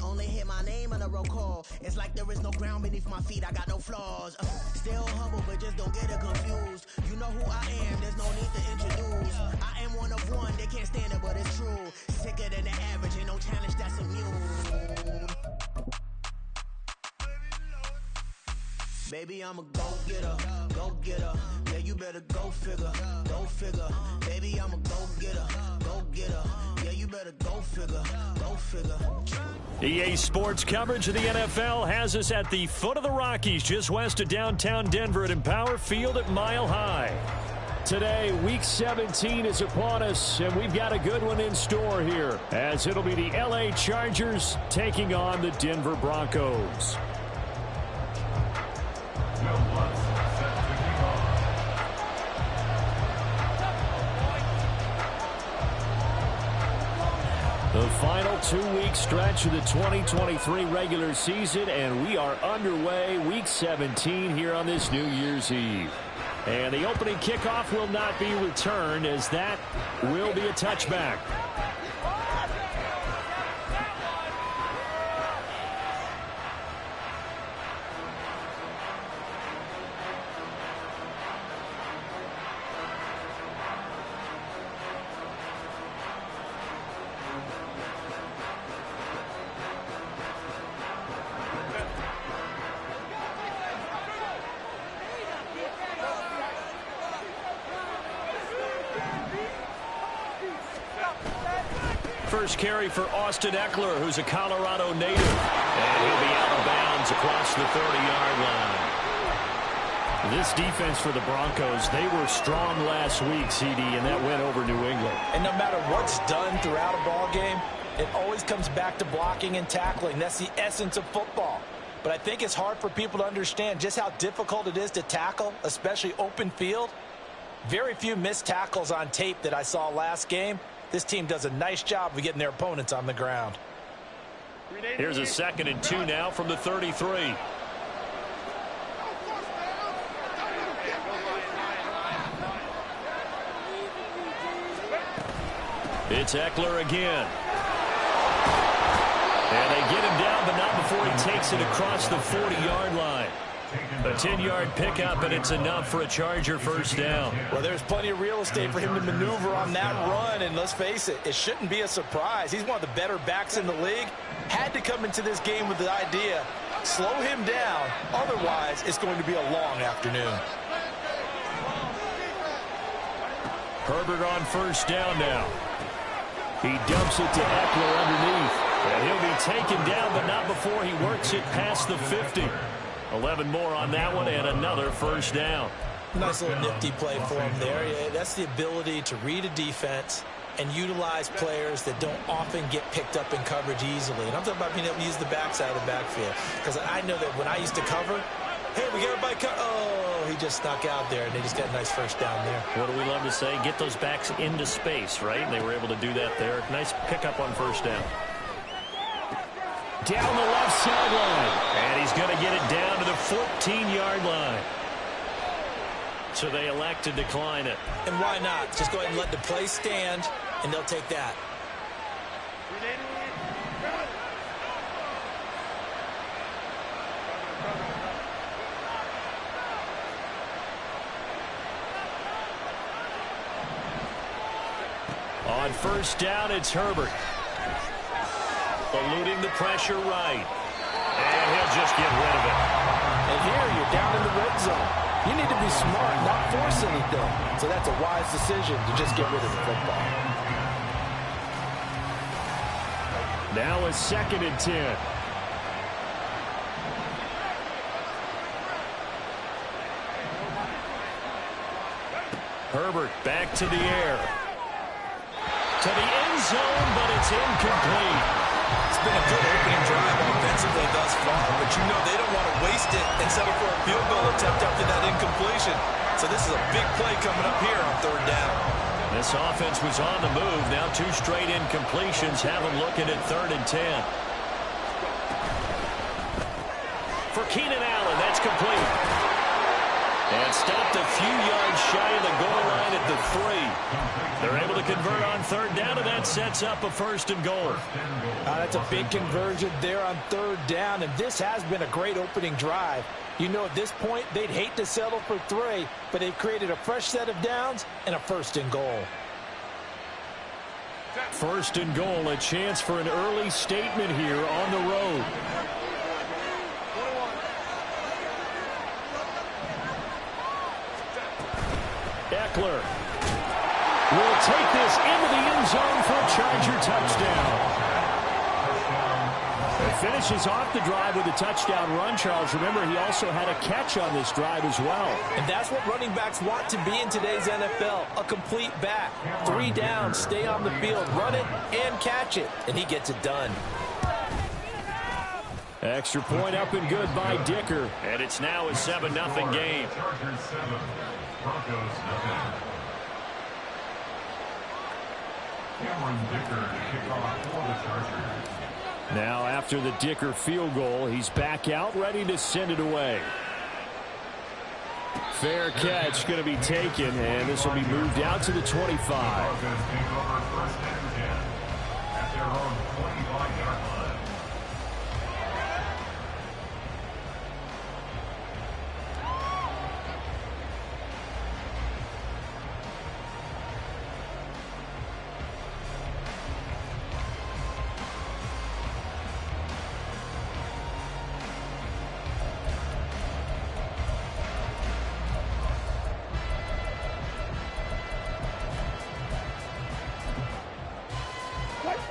only hear my name on a roll call. It's like there is no ground beneath my feet, I got no flaws. Still humble, but just don't get it confused. You know who I am, there's no need to introduce. I am one of one, they can't stand it, but it's true. Sicker than the average, ain't no challenge that's immune. Baby, I'm a go-getter, go-getter. Yeah, you better go figure, go figure. Baby, I'm a go-getter, go-getter. Yeah, you better go figure, go figure. EA Sports coverage of the NFL has us at the foot of the Rockies, just west of downtown Denver at Empower Field at Mile High. Today, Week 17 is upon us, and we've got a good one in store here, as it'll be the LA Chargers taking on the Denver Broncos. The final 2-week stretch of the 2023 regular season, and we are underway Week 17 here on this New Year's Eve. And the opening kickoff will not be returned, as that will be a touchback. First carry for Austin Eckler, who's a Colorado native. And he'll be out of bounds across the 30-yard line. This defense for the Broncos, they were strong last week, CD, and that went over New England. And no matter what's done throughout a ball game, it always comes back to blocking and tackling. That's the essence of football. But I think it's hard for people to understand just how difficult it is to tackle, especially open field. Very few missed tackles on tape that I saw last game. This team does a nice job of getting their opponents on the ground. Here's a 2nd and 2 now from the 33. It's Eckler again. And they get him down, but not before he takes it across the 40-yard line. A 10-yard pickup, and it's enough for a Charger first down. Well, there's plenty of real estate for him to maneuver on that run, and let's face it, it shouldn't be a surprise. He's one of the better backs in the league. Had to come into this game with the idea, slow him down, otherwise it's going to be a long afternoon. Herbert on first down now. He dumps it to Eckler underneath, and he'll be taken down, but not before he works it past the 50. 11 more on that one, and another first down. Nice little nifty play for him there. Yeah, that's the ability to read a defense and utilize players that don't often get picked up in coverage easily. And I'm talking about being able to use the backside of the backfield. Because I know that when I used to cover, hey, we got everybody oh, he just snuck out there, and they just got a nice first down there. What do we love to say? Get those backs into space, right? And they were able to do that there. Nice pickup on first down. Down the left sideline. And he's going to get it down to the 14-yard line. So they elect to decline it. And why not? Just go ahead and let the play stand, and they'll take that. On first down, it's Herbert. Eluding the pressure right. And he'll just get rid of it. And here you're down in the red zone. You need to be smart, not force anything. So that's a wise decision to just get rid of the football. Now a 2nd and 10. Herbert back to the air. To the end zone, but it's incomplete. It's been a good opening drive offensively thus far, but you know they don't want to waste it and settle for a field goal attempt after that incompletion. So this is a big play coming up here on 3rd down. This offense was on the move. Now 2 straight incompletions have them looking at 3rd and 10. For Keenan Allen, that's complete. And stopped a few yards shy of the goal line at the 3. They're able to convert on third down, and that sets up a first and goal. That's a big conversion there on third down, and this has been a great opening drive. You know, at this point, they'd hate to settle for 3, but they've created a fresh set of downs and a first and goal. First and goal, a chance for an early statement here on the road. Eckler will take this into the end zone for a Charger touchdown. It finishes off the drive with a touchdown run, Charles. Remember, he also had a catch on this drive as well. And that's what running backs want to be in today's NFL, a complete back. 3 downs, stay on the field, run it, and catch it. And he gets it done. Extra point up and good by Dicker. And it's now a 7-0 game. Chargers 7, Broncos 0. Cameron Dicker to kick off for the Chargers. Now after the Dicker field goal, he's back out ready to send it away. Fair catch going to be taken, and this will be moved out to the 25. Broncos take over first and 10 at their own 25-yard line.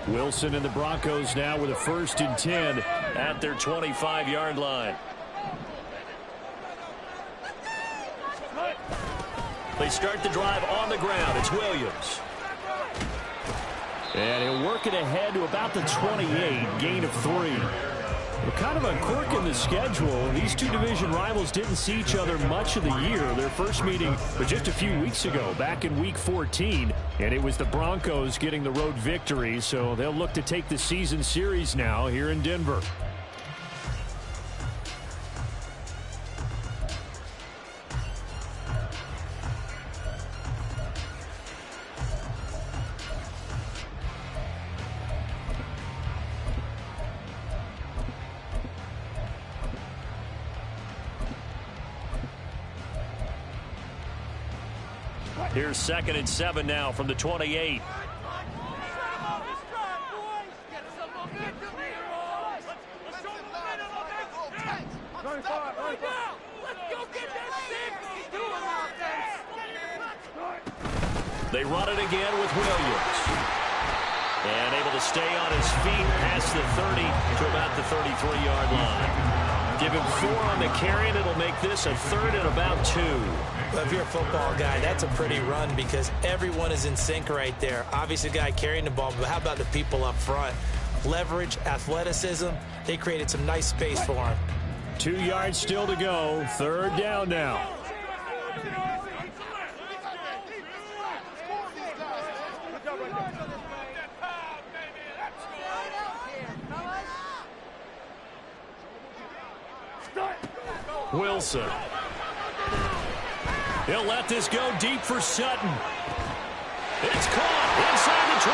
Wilson and the Broncos now with a 1st and 10 at their 25-yard line. They start the drive on the ground. It's Williams. And he'll work it ahead to about the 28, gain of 3. Kind of a quirk in the schedule. These two division rivals didn't see each other much of the year. Their first meeting was just a few weeks ago, back in Week 14. And it was the Broncos getting the road victory, so they'll look to take the season series now here in Denver. Here's 2nd and 7 now from the 28. They run it again with Williams. And able to stay on his feet past the 30 to about the 33-yard line. Give him 4 on the carry, and it'll make this a 3rd and about 2. Well, if you're a football guy, that's a pretty run because everyone is in sync right there. Obviously, the guy carrying the ball, but how about the people up front? Leverage, athleticism, they created some nice space for him. 2 yards still to go. 3rd down now. Wilson. He'll let this go deep for Sutton. It's caught inside the 25.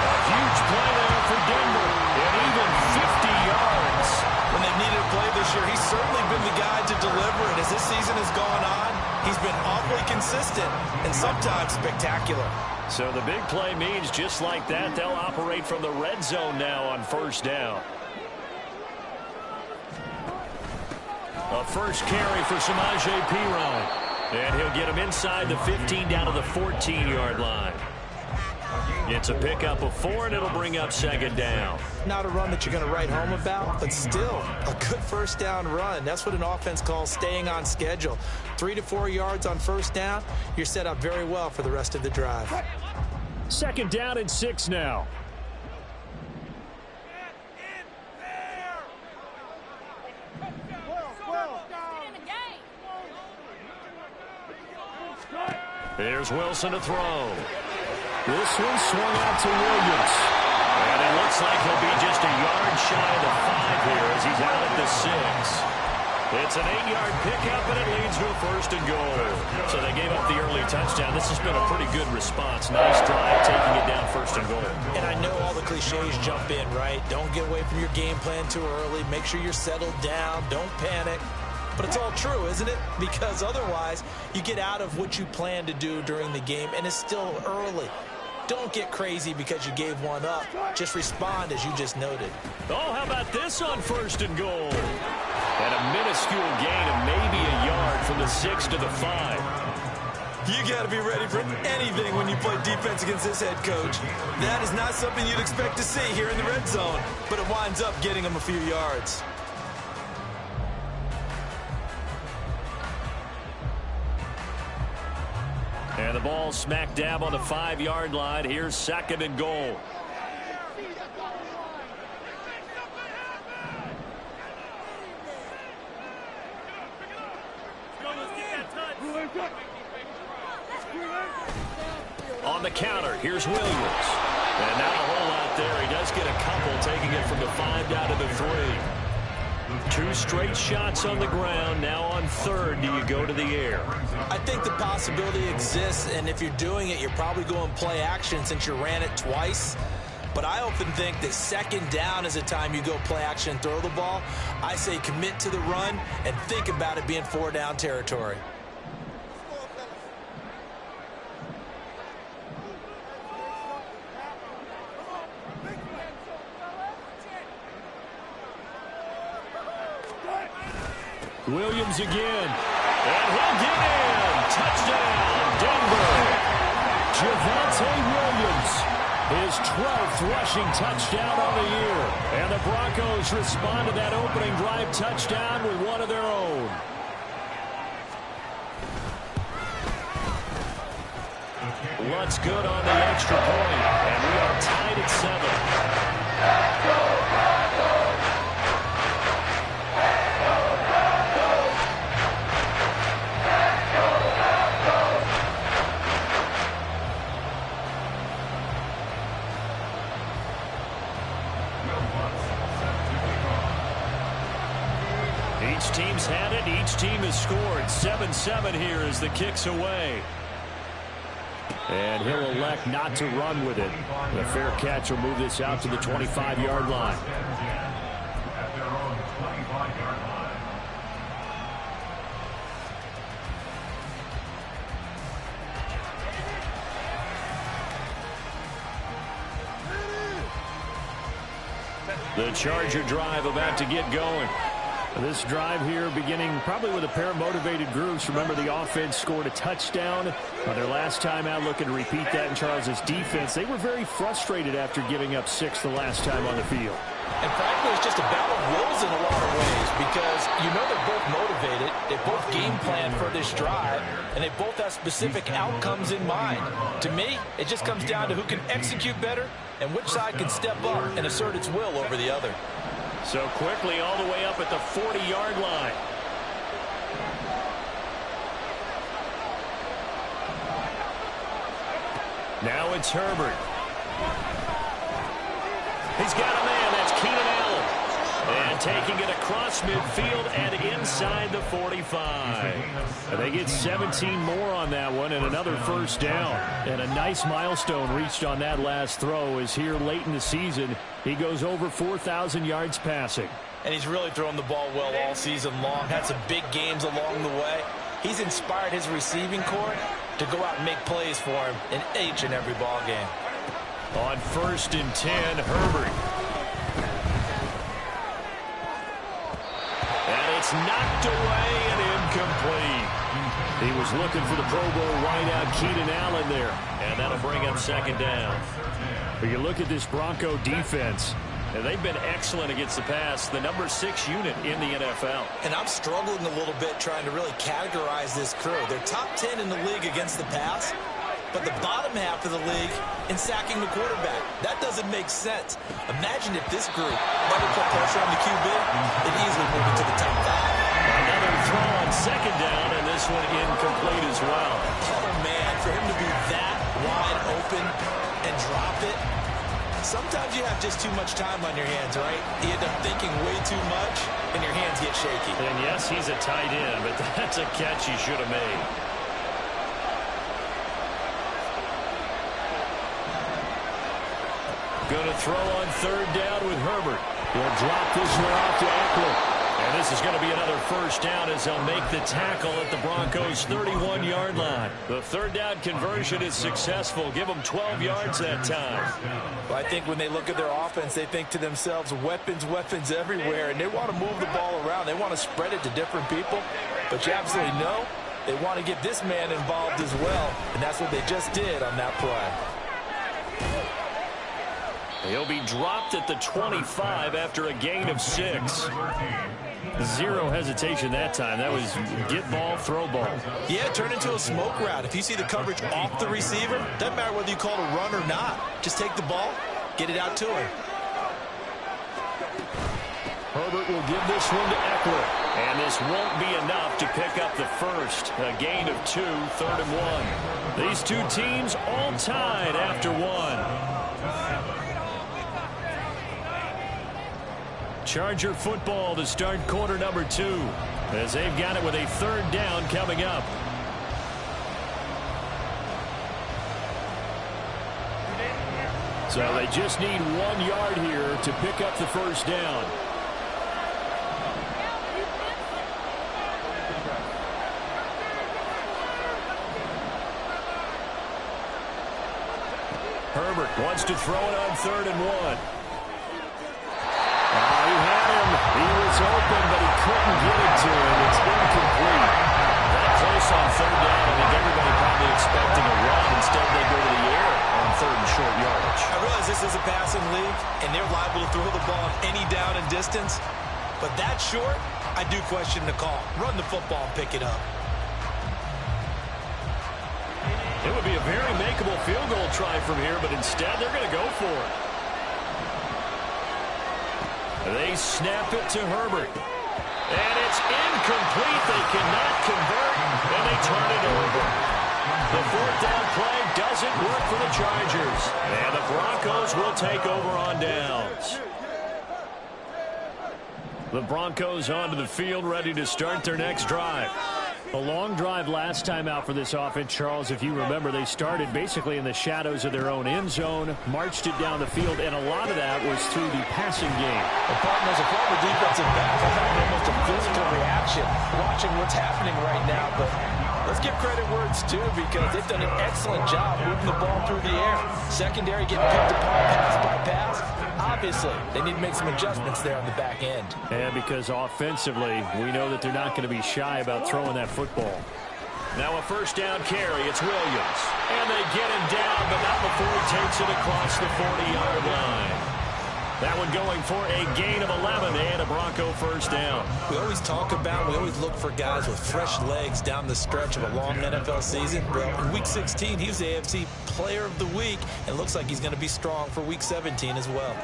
A huge play there for Denver. And even 50 yards. When they've needed a play this year, he's certainly been the guy to deliver. And as this season has gone on, he's been awfully consistent and sometimes spectacular. So the big play means just like that, they'll operate from the red zone now on 1st down. A first carry for Samaje Perine. And he'll get him inside the 15 down to the 14-yard line. It's a pickup of 4, and it'll bring up 2nd down. Not a run that you're going to write home about, but still a good 1st down run. That's what an offense calls staying on schedule. 3 to 4 yards on 1st down, you're set up very well for the rest of the drive. 2nd down and 6 now. There's Wilson to throw. This one swung out to Williams. And it looks like he'll be just a yard shy of the 5 here as he's out at the 6. It's an 8-yard pickup, and it leads to a 1st and goal. So they gave up the early touchdown. This has been a pretty good response. Nice drive, taking it down 1st and goal. And I know all the cliches jump in, right? Don't get away from your game plan too early. Make sure you're settled down. Don't panic. But it's all true, isn't it? Because otherwise, you get out of what you plan to do during the game, and it's still early. Don't get crazy because you gave one up. Just respond as you just noted. Oh, how about this on 1st and goal? And a minuscule gain of maybe a yard from the 6 to the 5. You got to be ready for anything when you play defense against this head coach. That is not something you'd expect to see here in the red zone, but it winds up getting him a few yards. And the ball smack dab on the 5-yard line. Here's 2nd and goal. On the counter, here's Williams. And not a whole lot there. He does get a couple, taking it from the 5 down to the 3. 2 straight shots on the ground. Now on 3rd, do you go to the air? I think the possibility exists, and if you're doing it, you're probably going play action since you ran it twice. But I often think that 2nd down is a time you go play action and throw the ball. I say commit to the run and think about it being 4-down territory. Williams again. And he'll get in. Touchdown, Denver. Javonte Williams. His 12th rushing touchdown on the year. And the Broncos respond to that opening drive touchdown with one of their own. Lutz good on the extra point. And we are tied at 7. Each team's had it. Each team has scored. 7-7 here as the kick's away. And he'll elect not to run with it. The fair catch will move this out to the 25-yard line. At their own 25-yard line. The Charger drive about to get going. This drive here beginning probably with a pair of motivated groups. Remember, the offense scored a touchdown on their last time out. Looking to repeat that in Charles' defense. They were very frustrated after giving up 6 the last time on the field. And frankly, it's just a battle of wills in a lot of ways because you know they're both motivated. They both game plan for this drive, and they both have specific outcomes in mind. To me, it just comes down to who can execute better and which side can step up and assert its will over the other. So quickly all the way up at the 40-yard line. Now it's Herbert. He's got a man. That's Keenan Allen. And taking it across midfield and inside the 45. And they get 17 more on that one and another 1st down. And a nice milestone reached on that last throw is here late in the season. He goes over 4,000 yards passing. And he's really thrown the ball well all season long. Had some big games along the way. He's inspired his receiving corps to go out and make plays for him in each and every ball game. On 1st and 10, Herbert. And it's knocked away and incomplete. He was looking for the Pro Bowl wideout Keenan Allen there. And that'll bring up 2nd down. But you look at this Bronco defense, and they've been excellent against the pass, the number 6 unit in the NFL. And I'm struggling a little bit trying to really categorize this crew. They're top 10 in the league against the pass, but the bottom half of the league in sacking the quarterback. That doesn't make sense. Imagine if this group never put pressure on the QB, it easily moved into the top 5. Another throw on 2nd down, and this one incomplete as well. Oh, man, for him to be that wide open and drop it, Sometimes you have just too much time on your hands, right? You end up thinking way too much, and your hands get shaky. And yes, he's a tight end, but that's a catch he should have made. Going to throw on third down with Herbert. He'll drop this one off to Eckler. And this is going to be another first down as they'll make the tackle at the Broncos' 31-yard line. The third down conversion is successful. Give them 12 yards that time. Well, I think when they look at their offense, they think to themselves, weapons, weapons everywhere, and they want to move the ball around. They want to spread it to different people. But you absolutely know they want to get this man involved as well, and that's what they just did on that play. He'll be dropped at the 25 after a gain of 6. Zero hesitation that time. That was get ball, throw ball. Yeah, turn into a smoke route. If you see the coverage off the receiver, doesn't matter whether you call it a run or not. Just take the ball, get it out to him. Herbert will give this one to Eckler. And this won't be enough to pick up the first. A gain of 2, 3rd and 1. These two teams all tied after 1. Charger football to start quarter number 2 as they've got it with a third down coming up. So they just need 1 yard here to pick up the first down. Herbert wants to throw it on 3rd and 1. He had him. He was open, but he couldn't get it to him. It's incomplete. That close on 3rd down. I think everybody probably expecting a run. Instead, they go to the air on 3rd and short yardage. I realize this is a passing league, and they're liable to throw the ball on any down and distance. But that short, I do question the call. Run the football and pick it up. It would be a very makeable field goal try from here, but instead they're going to go for it. They snap it to Herbert. And it's incomplete. They cannot convert, and they turn it over. The 4th down play doesn't work for the Chargers. And the Broncos will take over on downs. The Broncos onto the field, ready to start their next drive. A long drive last time out for this offense, Charles. If you remember, they started basically in the shadows of their own end zone, marched it down the field, and a lot of that was through the passing game. The partner, as a former defensive back, I had almost a physical reaction watching what's happening right now. But let's give credit where it's due, because they've done an excellent job moving the ball through the air. Secondary getting picked apart pass by pass. Obviously, they need to make some adjustments there on the back end. And because offensively, we know that they're not going to be shy about throwing that football. Now a first down carry. It's Williams. And they get him down, but not before he takes it across the 40-yard line. That one going for a gain of 11 and a Bronco first down. We always look for guys with fresh legs down the stretch of a long NFL season. Well, in Week 16, he was the AFC Player of the Week, and looks like he's going to be strong for Week 17 as well.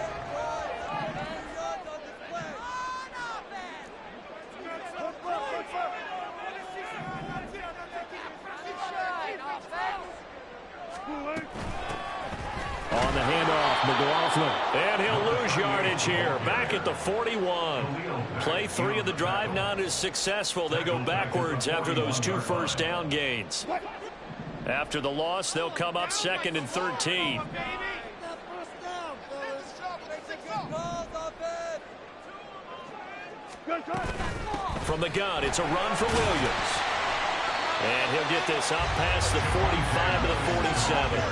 On the handoff, McLaughlin. And he'll lose yardage here. Back at the 41. Play 3 of the drive not as successful. They go backwards after those 2 first down gains. After the loss, they'll come up 2nd and 13. From the gun, it's a run for Williams. And he'll get this up past the 45 to the 47.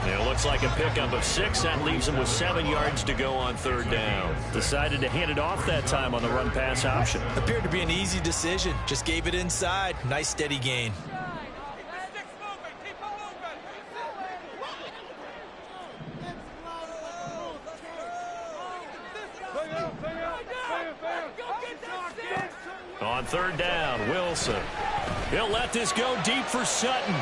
It looks like a pickup of 6. That leaves him with 7 yards to go on 3rd down. Decided to hand it off that time on the run-pass option. Appeared to be an easy decision. Just gave it inside. Nice steady gain. On 3rd down, Wilson. He'll let this go deep for Sutton.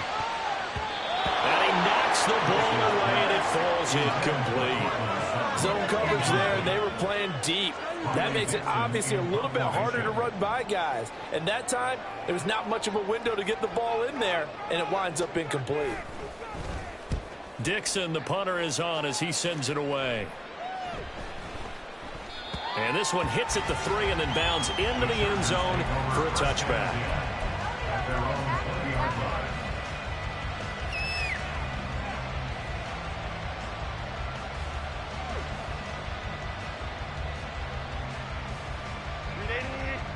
And he knocks the ball away, and it falls incomplete. Zone coverage there, and they were playing deep. That makes it obviously a little bit harder to run by guys. And that time, there was not much of a window to get the ball in there, and it winds up incomplete. Dixon, the punter, is on as he sends it away. And this one hits at the 3 and then bounds into the end zone for a touchback. At their own 20-yard line.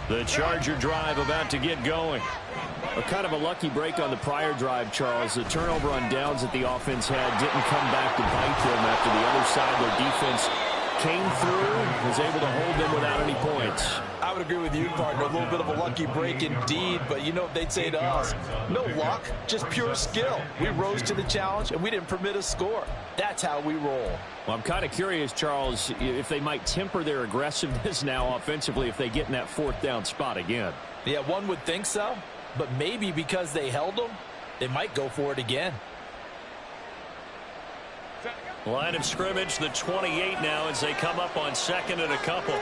The Charger drive about to get going. A kind of a lucky break on the prior drive, Charles. The turnover on downs that the offense had didn't come back to bite them after the other side. Their defense came through, was able to hold them without any points. I would agree with you, partner. A little bit of a lucky break indeed, but you know what they'd say to us? No luck, just pure skill. We rose to the challenge, and we didn't permit a score. That's how we roll. Well, I'm kind of curious, Charles, if they might temper their aggressiveness now offensively if they get in that 4th down spot again. Yeah, one would think so, but maybe because they held them, they might go for it again. Line of scrimmage, the 28 now as they come up on 2nd and a couple.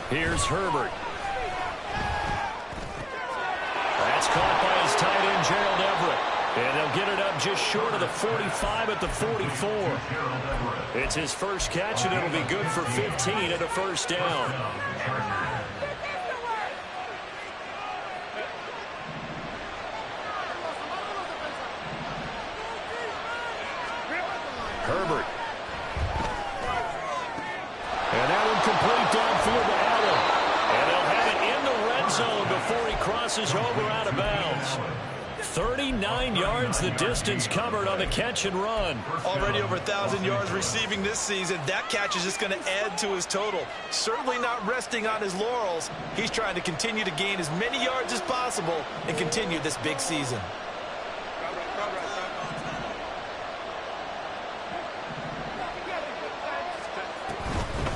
Here's Herbert. That's caught by his tight end, Gerald Everett. And they'll get it up just short of the 45 at the 44. It's his first catch, and it'll be good for 15 and a first down. Herbert. And that one complete downfield to Allen. And they'll have it in the red zone before he crosses over out of bounds. 39 yards the distance covered on the catch and run. Already over 1,000 yards receiving this season. That catch is just going to add to his total. Certainly not resting on his laurels. He's trying to continue to gain as many yards as possible and continue this big season.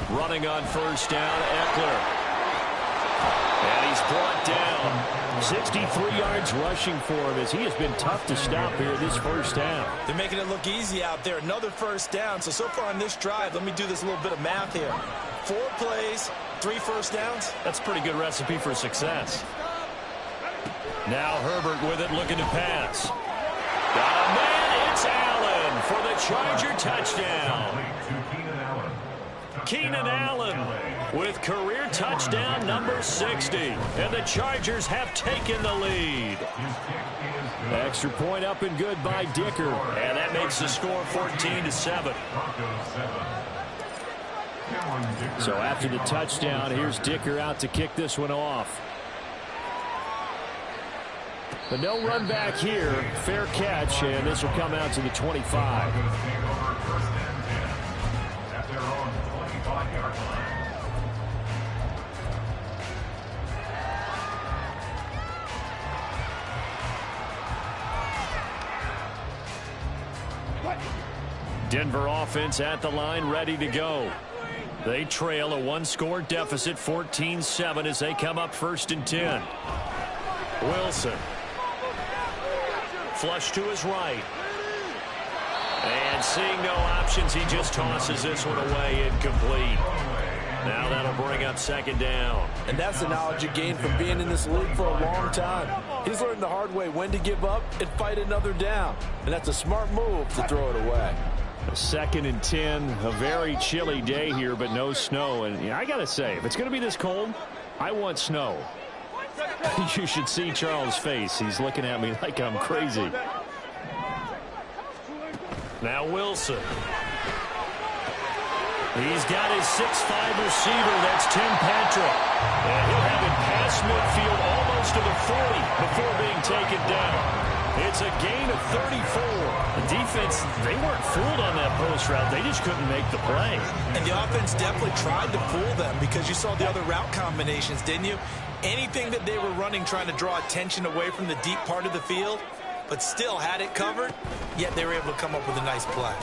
Running on first down, Eckler. And he's brought down. 63 yards rushing for him as he has been tough to stop here this first down. They're making it look easy out there. Another first down. So far on this drive, let me do this little bit of math here. 4 plays, 3 first downs. That's a pretty good recipe for success. Now Herbert with it, looking to pass. Got a man, it's Allen for the Charger touchdown. Keenan Allen with career touchdown number 60. And the Chargers have taken the lead. Extra point up and good by Dicker. And that makes the score 14-7. So after the touchdown, here's Dicker out to kick this one off. But no run back here. Fair catch, and this will come out to the 25. Denver offense at the line, ready to go. They trail a 1-score deficit, 14-7 as they come up 1st and 10. Wilson. Flush to his right. And seeing no options, he just tosses this one away, incomplete. Now that'll bring up 2nd down. And that's the knowledge you gain from being in this league for a long time. He's learned the hard way when to give up and fight another down. And that's a smart move to throw it away. 2nd and 10, a very chilly day here, but no snow. And I got to say, if it's going to be this cold, I want snow. You should see Charles' face. He's looking at me like I'm crazy. Now Wilson. He's got his 6'5 receiver. That's Tim Patrick. And he'll have it past midfield almost to the 40 before being taken down. It's a gain of 34. The defense, they weren't fooled on that post route. They just couldn't make the play. And the offense definitely tried to fool them because you saw the other route combinations, didn't you? Anything that they were running trying to draw attention away from the deep part of the field, but still had it covered, yet they were able to come up with a nice play.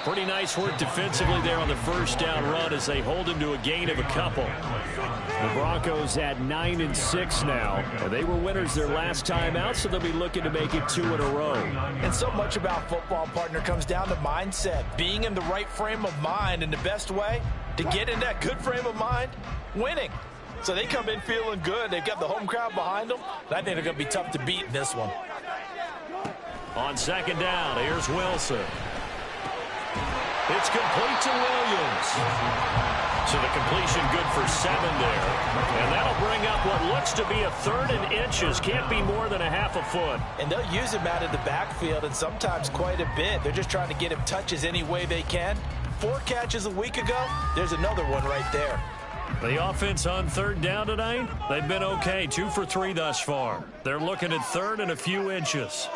Pretty nice work defensively there on the first down run as they hold him to a gain of a couple. The Broncos at 9-6 now. And they were winners their last time out, so they'll be looking to make it 2 in a row. And so much about football, partner, comes down to mindset. Being in the right frame of mind, and the best way, to get in that good frame of mind, winning. So they come in feeling good. They've got the home crowd behind them. I think they're going to be tough to beat in this one. On second down, here's Wilson. It's complete to Williams. So the completion good for 7 there. And that'll bring up what looks to be a 3rd and inches. Can't be more than a half a foot. And they'll use him out of the backfield, and sometimes quite a bit. They're just trying to get him touches any way they can. 4 catches a week ago. There's another one right there. The offense on 3rd down tonight, they've been okay. 2 for 3 thus far. They're looking at 3rd and a few inches.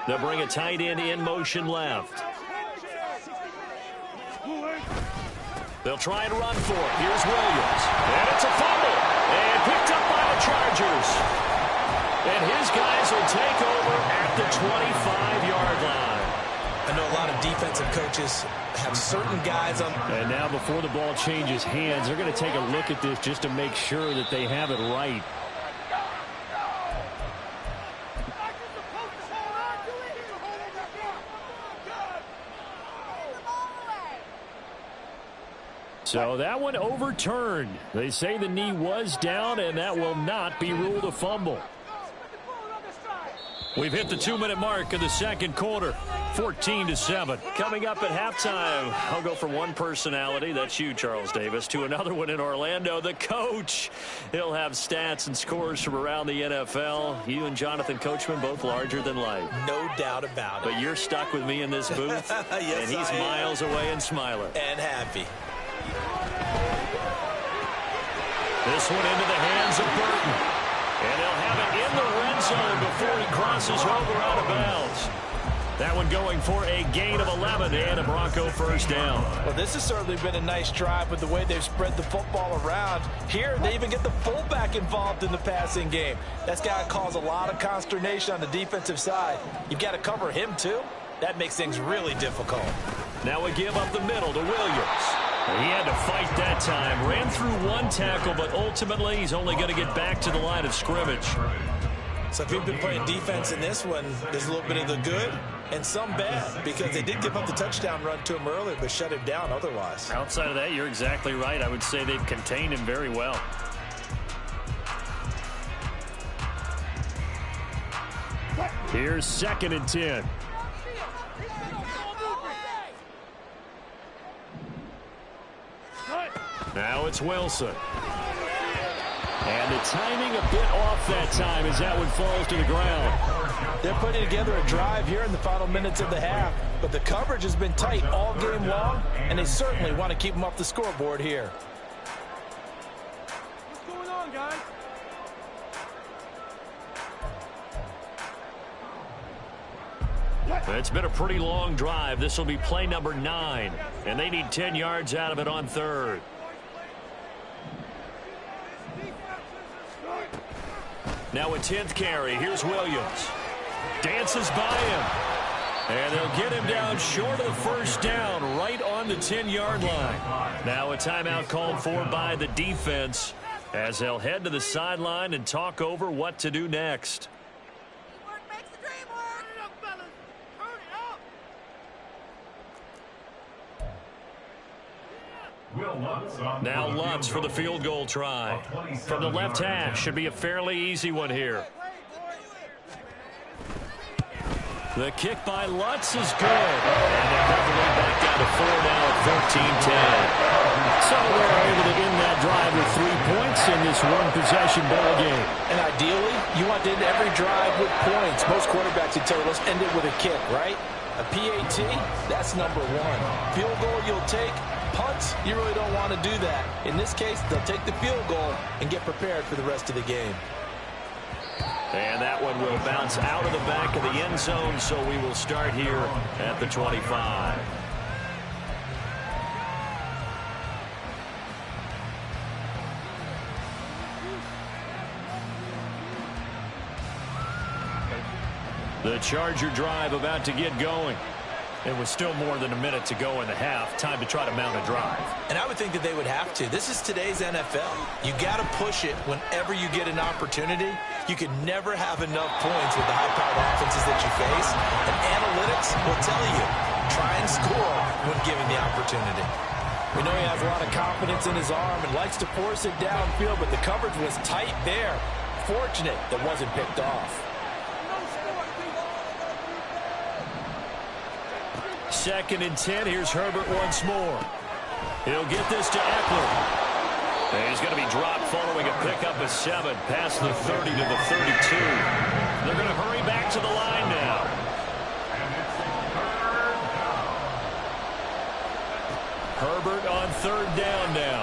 They'll bring a tight end in motion left. They'll try and run for it. Here's Williams. And it's a fumble. And picked up by the Chargers. And his guys will take over at the 25-yard line. I know a lot of defensive coaches have certain guys on. And now before the ball changes hands, they're going to take a look at this just to make sure that they have it right. So that one overturned. They say the knee was down, and that will not be ruled a fumble. We've hit the 2-minute mark of the second quarter, 14-7. Coming up at halftime, I'll go from one personality, that's you, Charles Davis, to another one in Orlando, the coach. He'll have stats and scores from around the NFL. You and Jonathan Coachman, both larger than life. No doubt about it. But you're stuck with me in this booth, yes, and he's miles away and smiling. And happy. This one into the hands of Burton. And they'll have it in the red zone before he crosses over out of bounds. That one going for a gain of 11 and a Bronco first down. Well, this has certainly been a nice drive with the way they've spread the football around. Here, they even get the fullback involved in the passing game. That's got to cause a lot of consternation on the defensive side. You've got to cover him, too. That makes things really difficult. Now a give up the middle to Williams. He had to fight that time. Ran through one tackle, but ultimately he's only going to get back to the line of scrimmage. So if you've been playing defense in this one, there's a little bit of the good and some bad, because they did give up the touchdown run to him earlier, but shut him down otherwise. Outside of that, you're exactly right. I would say they've contained him very well. Here's 2nd and 10. Now it's Wilson. And the timing a bit off that time as that one falls to the ground. They're putting together a drive here in the final minutes of the half, but the coverage has been tight all game long, and they certainly want to keep them off the scoreboard here. What's going on, guys? It's been a pretty long drive. This will be play number 9, and they need 10 yards out of it on 3rd. Now a 10th carry. Here's Williams. Dances by him. And they'll get him down short of the first down, right on the 10-yard line. Now a timeout called for by the defense as they'll head to the sideline and talk over what to do next. Now Lutz for the field goal try. From the left hash, should be a fairly easy one here. The kick by Lutz is good. And they're probably back down to 4 now at 13-10. So they're able to end that drive with 3 points in this one-possession ball game. And ideally, you want to end every drive with points. Most quarterbacks would tell us end it with a kick, right? A PAT, that's number 1. Field goal you'll take. Punts, you really don't want to do that. In this case, they'll take the field goal and get prepared for the rest of the game. And that one will bounce out of the back of the end zone, so we will start here at the 25. The Charger drive about to get going. It was still more than a minute to go in the half. Time to try to mount a drive. And I would think that they would have to. This is today's NFL. You got to push it whenever you get an opportunity. You can never have enough points with the high-powered offenses that you face. And analytics will tell you, try and score when given the opportunity. We know he has a lot of confidence in his arm and likes to force it downfield, but the coverage was tight there. Fortunate that wasn't picked off. 2nd and 10. Here's Herbert once more. He'll get this to Eckler. And he's going to be dropped following a pickup of 7 past the 30 to the 32. They're going to hurry back to the line now. Herbert on 3rd down now.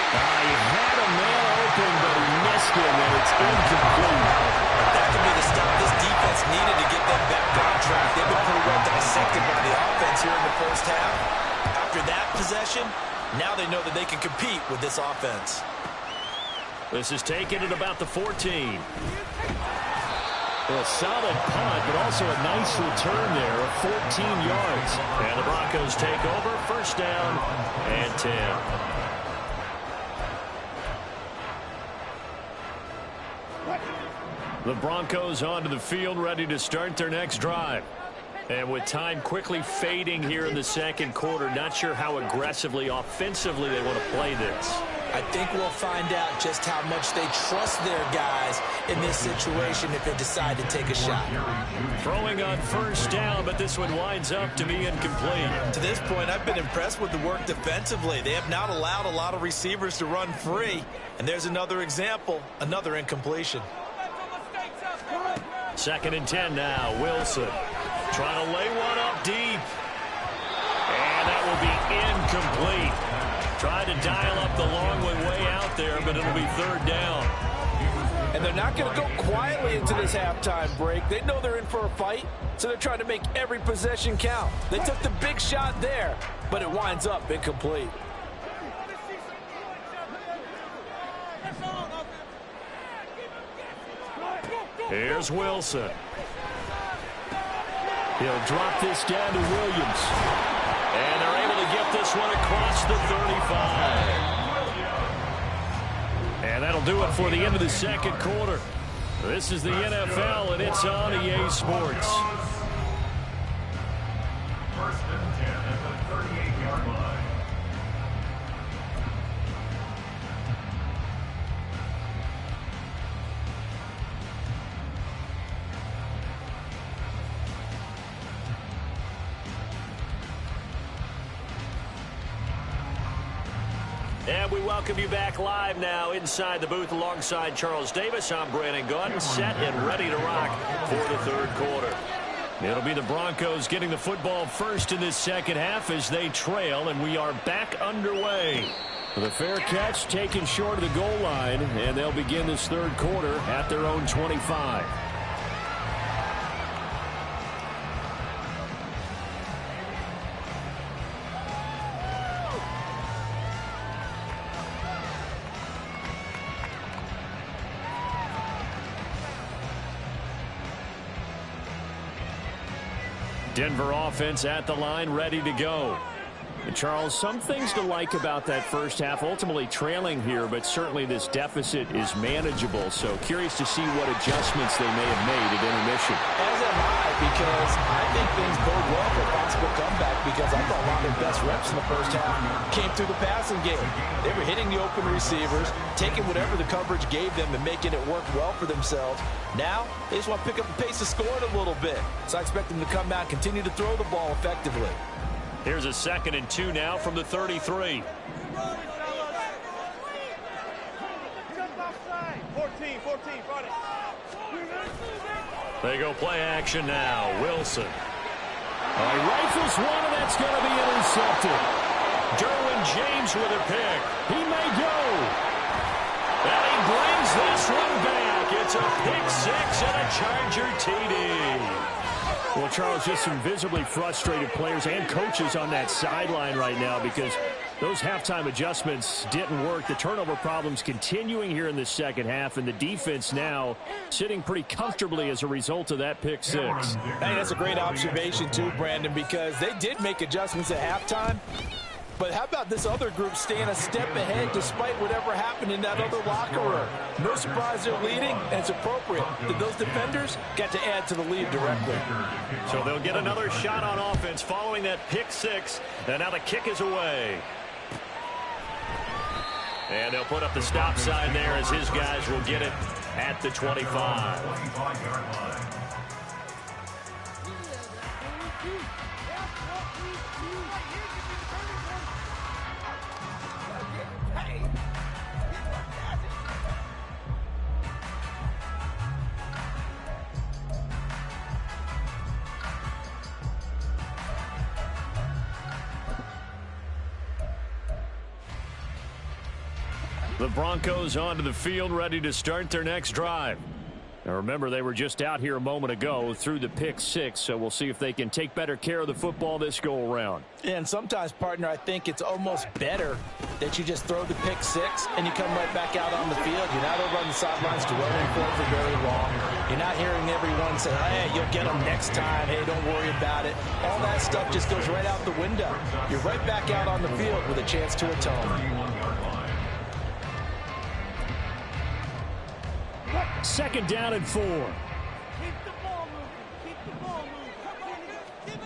He had a man open, but he missed him, and it's incomplete. That could be the stop this defense needed to get them back on track. They've been pretty well dissected by the offense here in the first half. After that possession, now they know that they can compete with this offense. This is taken at about the 14. A solid punt, but also a nice return there of 14 yards. And the Broncos take over, 1st down and 10. The Broncos onto the field, ready to start their next drive. And with time quickly fading here in the 2nd quarter, not sure how aggressively, offensively they want to play this. I think we'll find out just how much they trust their guys in this situation if they decide to take a shot. Throwing on 1st down, but this one winds up to be incomplete. To this point, I've been impressed with the work defensively. They have not allowed a lot of receivers to run free. And there's another example, another incompletion. 2nd and 10 now. Wilson trying to lay one up deep. And that will be incomplete. Tried to dial up the long way out there, but it'll be 3rd down. And they're not going to go quietly into this halftime break. They know they're in for a fight, so they're trying to make every possession count. They took the big shot there, but it winds up incomplete. Here's Wilson. He'll drop this down to Williams. And they're able to get this one across the 35. And that'll do it for the end of the 2nd quarter. This is the NFL, and it's on EA Sports. 1st and 10 at the 38-yard line. And we welcome you back live now inside the booth alongside Charles Davis. I'm Brandon Gaudin, set and ready to rock for the 3rd quarter. It'll be the Broncos getting the football first in this 2nd half as they trail, and we are back underway. The fair catch taken short of the goal line, and they'll begin this 3rd quarter at their own 25. Denver offense at the line, ready to go. And Charles, some things to like about that first half. Ultimately trailing here, but certainly this deficit is manageable. So curious to see what adjustments they may have made at intermission. As am I, because I think things bode well for a possible comeback, because I thought a lot of their best reps in the first half came through the passing game. They were hitting the open receivers, taking whatever the coverage gave them and making it work well for themselves. Now, they just want to pick up the pace of scoring a little bit. So I expect them to come out and continue to throw the ball effectively. Here's a 2nd and 2 now from the 33. 14, front it. They go play action now. Wilson. He rifles one, and that's going to be intercepted. Derwin James with a pick. He may go. And he brings this one back. It's a pick 6 and a Charger TD. Well, Charles, just some visibly frustrated players and coaches on that sideline right now because those halftime adjustments didn't work. The turnover problems continuing here in the 2nd half, and the defense now sitting pretty comfortably as a result of that pick 6. I think that's a great observation too, Brandon, because they did make adjustments at halftime, But how about this other group staying a step ahead despite whatever happened in that other locker room? No surprise they're leading, and it's appropriate that those defenders got to add to the lead directly. So they'll get another shot on offense following that pick six. And now the kick is away. And they'll put up the stop sign there as his guys will get it at the 25. The Broncos onto the field, ready to start their next drive. Now remember, they were just out here a moment ago through the pick six, so we'll see if they can take better care of the football this go around. And sometimes, partner, I think it's almost better that you just throw the pick six and you come right back out on the field. You're not over on the sidelines dwelling for very long. You're not hearing everyone say, hey, you'll get them next time. Hey, don't worry about it. All that stuff just goes right out the window. You're right back out on the field with a chance to atone. Second down and 4. Keep the ball moving. Keep the ball moving. Give it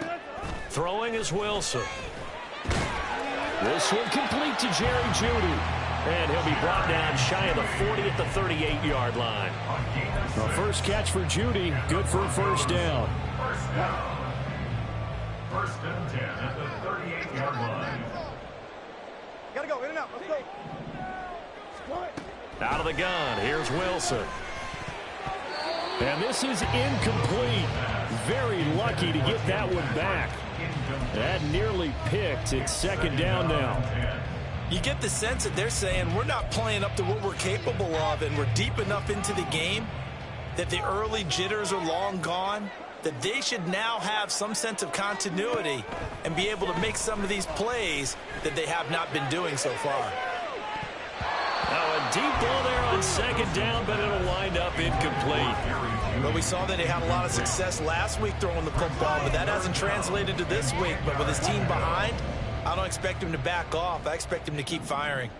up. Throwing is Wilson. This one complete to Jerry Jeudy. And he'll be brought down shy of the 40 at the 38-yard line. The first catch for Jeudy, good for a first down. First and 10 at the 38-yard line. Gotta go. In and out. Let's go. Out of the gun, here's Wilson. And this is incomplete. Very lucky to get that one back. That nearly picked. It's second down now. You get the sense that they're saying we're not playing up to what we're capable of, and we're deep enough into the game that the early jitters are long gone, that they should now have some sense of continuity and be able to make some of these plays that they have not been doing so far. Now a deep ball there on second down, but it'll wind up incomplete. But we saw that he had a lot of success last week throwing the football, but that hasn't translated to this week. But with his team behind, I don't expect him to back off. I expect him to keep firing.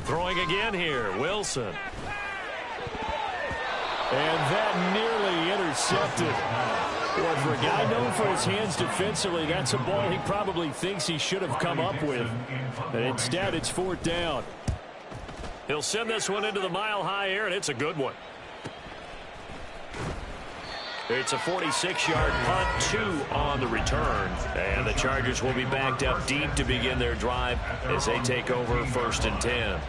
Throwing again here, Wilson. And that nearly intercepted. Well, for a guy known for his hands defensively, that's a ball he probably thinks he should have come up with. And instead, it's fourth down. He'll send this one into the mile-high air, and it's a good one. It's a 46-yard punt, 2 on the return. And the Chargers will be backed up deep to begin their drive as they take over first and 10.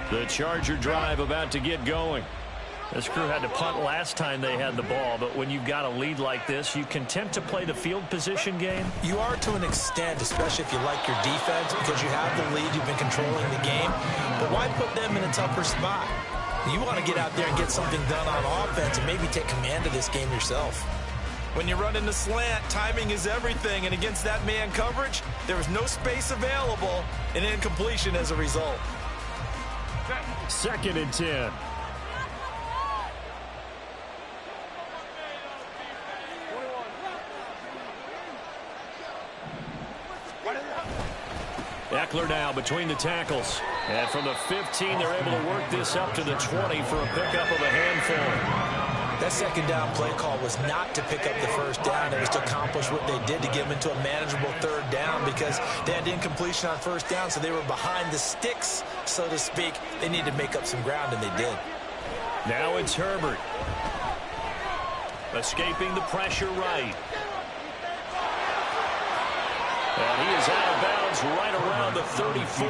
The Charger drive about to get going. This crew had to punt last time they had the ball, but when you've got a lead like this, you content to play the field position game? You are to an extent, especially if you like your defense, because you have the lead, you've been controlling the game. But why put them in a tougher spot? You want to get out there and get something done on offense and maybe take command of this game yourself. When you run in the slant, timing is everything, and against that man coverage, there is no space available, and incompletion as a result. Second and 10. Eckler now between the tackles. And from the 15, they're able to work this up to the 20 for a pickup of a handful. That second down play call was not to pick up the first down. It was to accomplish what they did to get them into a manageable third down because they had incompletion on first down, so they were behind the sticks, so to speak. They needed to make up some ground, and they did. Now it's Herbert. Escaping the pressure right. And he is out of bounds right around the 34.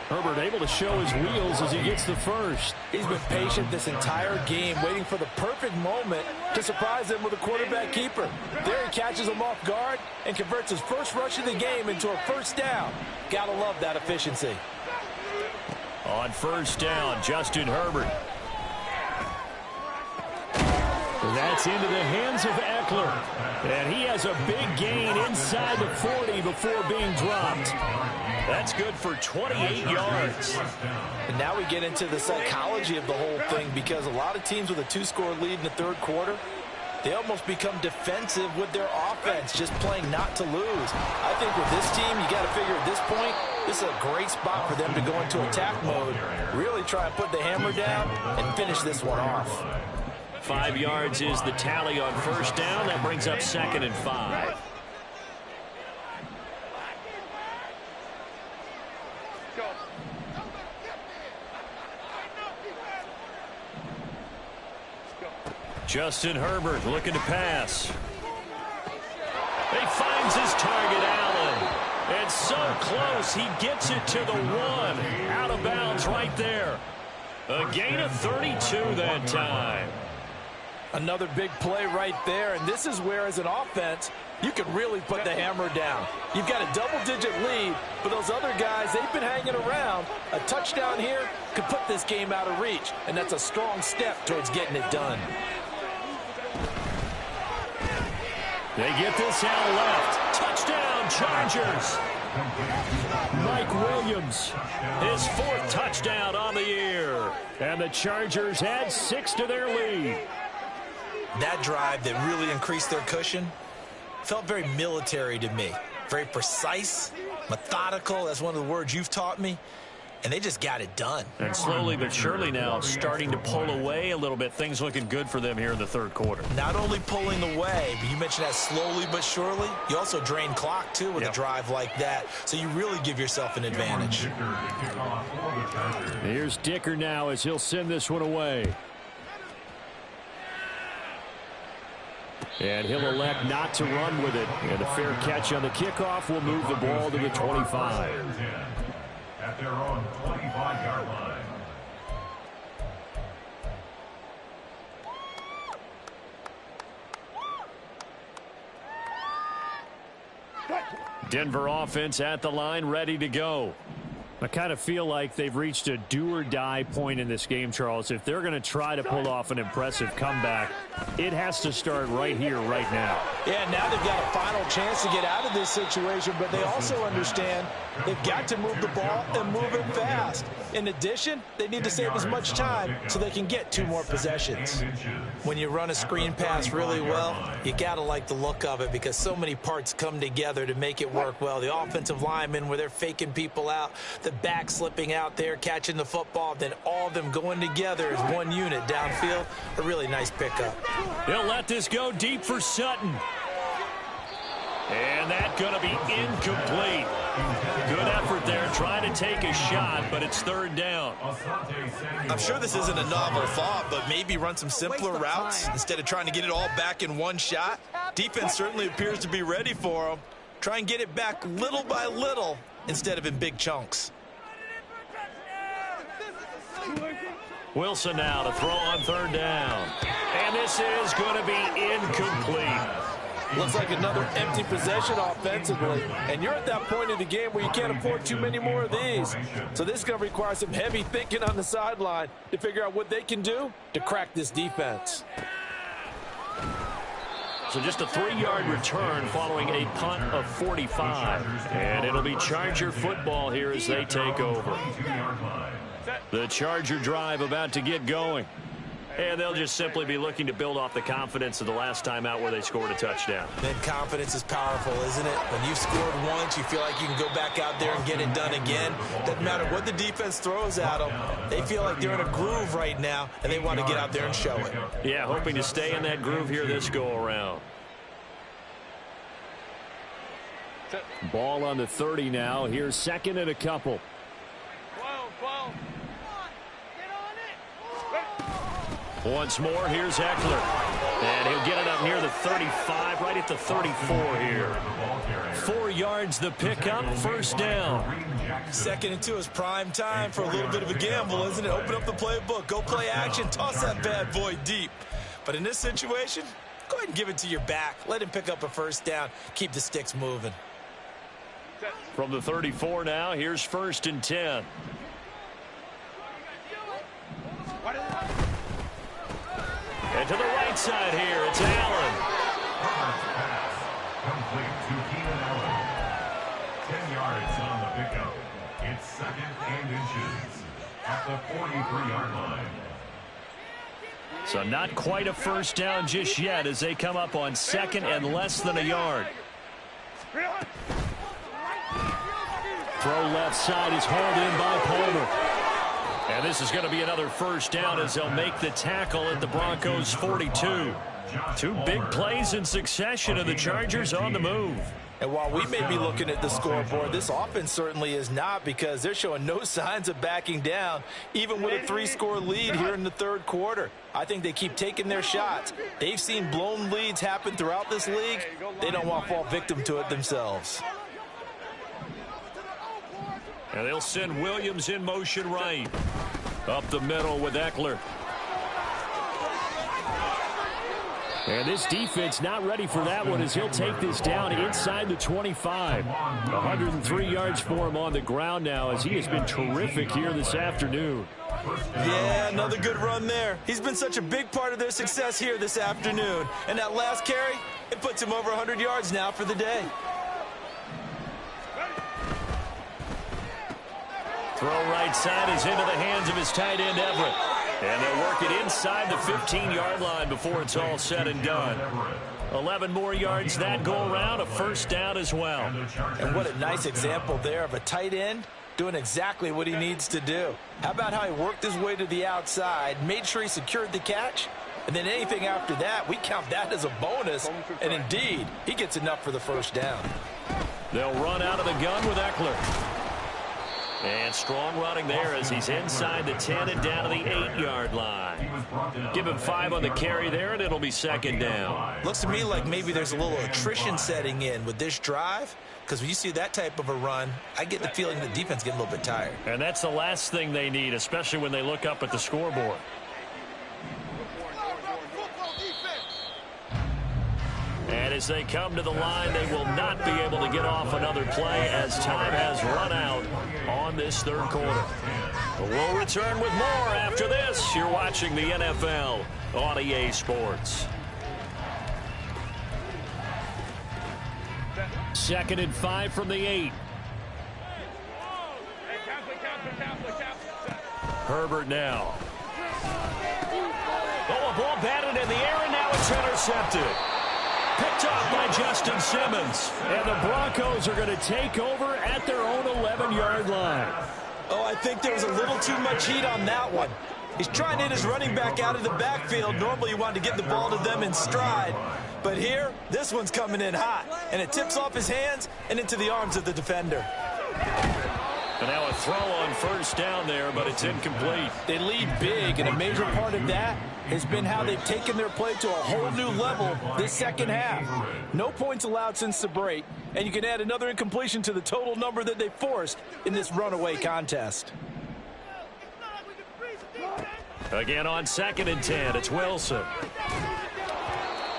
Herbert able to show his wheels as he gets the first. He's been patient this entire game, waiting for the perfect moment to surprise them with a quarterback keeper. There he catches him off guard and converts his first rush of the game into a first down. Gotta love that efficiency. On first down, Justin Herbert. That's into the hands of Eckler. Eckler. And he has a big gain inside the 40 before being dropped. That's good for 28 yards. And now we get into the psychology of the whole thing, because a lot of teams with a 2-score lead in the third quarter, they almost become defensive with their offense, just playing not to lose. I think with this team, you got to figure at this point, this is a great spot for them to go into attack mode, really try and put the hammer down and finish this one off. 5 yards is the tally on first down. That brings up 2nd and 5. Justin Herbert looking to pass. He finds his target, Allen. And so close, he gets it to the 1. Out of bounds right there. A gain of 32 that time. Another big play right there, and this is where, as an offense, you can really put the hammer down. You've got a double-digit lead, but those other guys, they've been hanging around. A touchdown here could put this game out of reach, and that's a strong step towards getting it done. They get this out left. Touchdown, Chargers. Mike Williams, his 4th touchdown on the year. And the Chargers add 6 to their lead. That drive that really increased their cushion felt very military to me. Very precise, methodical. That's one of the words you've taught me. And they just got it done. And slowly but surely now starting to pull away a little bit. Things looking good for them here in the third quarter. Not only pulling away, but you mentioned that slowly but surely. You also drain clock, too, with a drive like that. So you really give yourself an advantage. Here's Dicker now as he'll send this one away. And he'll elect not to run with it. And a fair catch on the kickoff will move the ball to the 25. At their own 25-yard line. Denver offense at the line, ready to go. I kind of feel like they've reached a do-or-die point in this game, Charles. If they're going to try to pull off an impressive comeback, it has to start right here, right now. Yeah, now they've got a final chance to get out of this situation, but they also understand they've got to move the ball and move it fast. In addition, they need to save as much time so they can get 2 more possessions. When you run a screen pass really well, you got to like the look of it, because so many parts come together to make it work well. The offensive linemen, where they're faking people out, the back slipping out there, catching the football, then all of them going together as one unit downfield. A really nice pickup. They'll let this go deep for Sutton. And that's going to be incomplete. Good effort there, trying to take a shot, but it's 3rd down. I'm sure this isn't a novel thought, but maybe run some simpler routes instead of trying to get it all back in one shot. Defense certainly appears to be ready for them. Try and get it back little by little instead of in big chunks. Wilson now to throw on 3rd down. And this is going to be incomplete. Looks like another empty possession offensively. And you're at that point in the game where you can't afford too many more of these. So this is going to require some heavy thinking on the sideline to figure out what they can do to crack this defense. So just a 3-yard return following a punt of 45. And it'll be Charger football here as they take over. The Charger drive about to get going. And they'll just simply be looking to build off the confidence of the last time out where they scored a touchdown. Then confidence is powerful, isn't it? When you've scored once, you feel like you can go back out there and get it done again. Doesn't matter what the defense throws at them. They feel like they're in a groove right now, and they want to get out there and show it. Yeah, hoping to stay in that groove here this go-around. Ball on the 30 now. Here's 2nd and a couple. Once more, here's Eckler. And he'll get it up near the 35, right at the 34 here. 4 yards the pickup, 1st down. 2nd and 2 is prime time for a little bit of a gamble, isn't it? Open up the playbook, go play action, toss that bad boy deep. But in this situation, go ahead and give it to your back. Let him pick up a 1st down, keep the sticks moving. From the 34 now, here's 1st and 10. And to the right side here, it's Allen. Keenan Allen. 10 yards on the pickup. It's 2nd and inches at the 43-yard line. So not quite a first down just yet as they come up on 2nd and less than a yard. Throw left side is hauled in by Palmer. And this is going to be another first down as they'll make the tackle at the Broncos 42. 2 big plays in succession, and the Chargers on the move. And while we may be looking at the scoreboard, this offense certainly is not, because they're showing no signs of backing down, even with a 3-score lead here in the 3rd quarter. I think they keep taking their shots. They've seen blown leads happen throughout this league. They don't want to fall victim to it themselves. And they'll send Williams in motion right. Up the middle with Eckler. And this defense not ready for that one as he'll take this down inside the 25. 103 yards for him on the ground now as he has been terrific here this afternoon. Yeah, another good run there. He's been such a big part of their success here this afternoon. And that last carry, it puts him over 100 yards now for the day. Throw right side is into the hands of his tight end, Everett. And they'll work it inside the 15-yard line before it's all said and done. 11 more yards that go around, a first down as well. And what a nice example there of a tight end doing exactly what he needs to do. How about how he worked his way to the outside, made sure he secured the catch, and then anything after that, we count that as a bonus. And indeed, he gets enough for the first down. They'll run out of the gun with Eckler. And strong running there as he's inside the 10 and down to the 8-yard line. Give him 5 on the carry there, and it'll be second down. Looks to me like maybe there's a little attrition setting in with this drive, because when you see that type of a run, I get the feeling the defense gets a little bit tired. And that's the last thing they need, especially when they look up at the scoreboard. And as they come to the line, they will not be able to get off another play as time has run out on this 3rd quarter. We'll return with more after this. You're watching the NFL on EA Sports. 2nd and 5 from the 8. Herbert now. Oh, a ball batted in the air, and now it's intercepted. Picked up by Justin Simmons. And the Broncos are going to take over at their own 11-yard line. Oh, I think there was a little too much heat on that one. He's trying to hit his running back out of the backfield. Normally you want to get the ball to them in stride. But here, this one's coming in hot. And it tips off his hands and into the arms of the defender. And now a throw on first down there, but it's incomplete. They lead big, and a major part of that has been how they've taken their play to a whole new level this second half. No points allowed since the break, and you can add another incompletion to the total number that they forced in this runaway contest. Again on 2nd and 10, it's Wilson.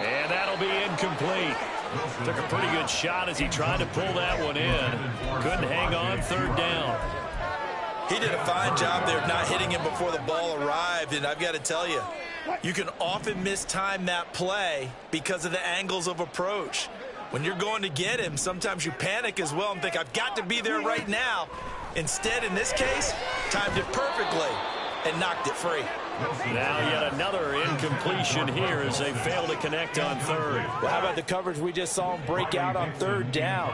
And that'll be incomplete. Took a pretty good shot as he tried to pull that one in. Couldn't hang on 3rd down. He did a fine job there of not hitting him before the ball arrived, and I've got to tell you, you can often mistime that play because of the angles of approach. When you're going to get him, sometimes you panic as well and think, I've got to be there right now. Instead, in this case, timed it perfectly and knocked it free. Now yet another incompletion here as they fail to connect on 3rd. Well, how about the coverage we just saw him break out on 3rd down?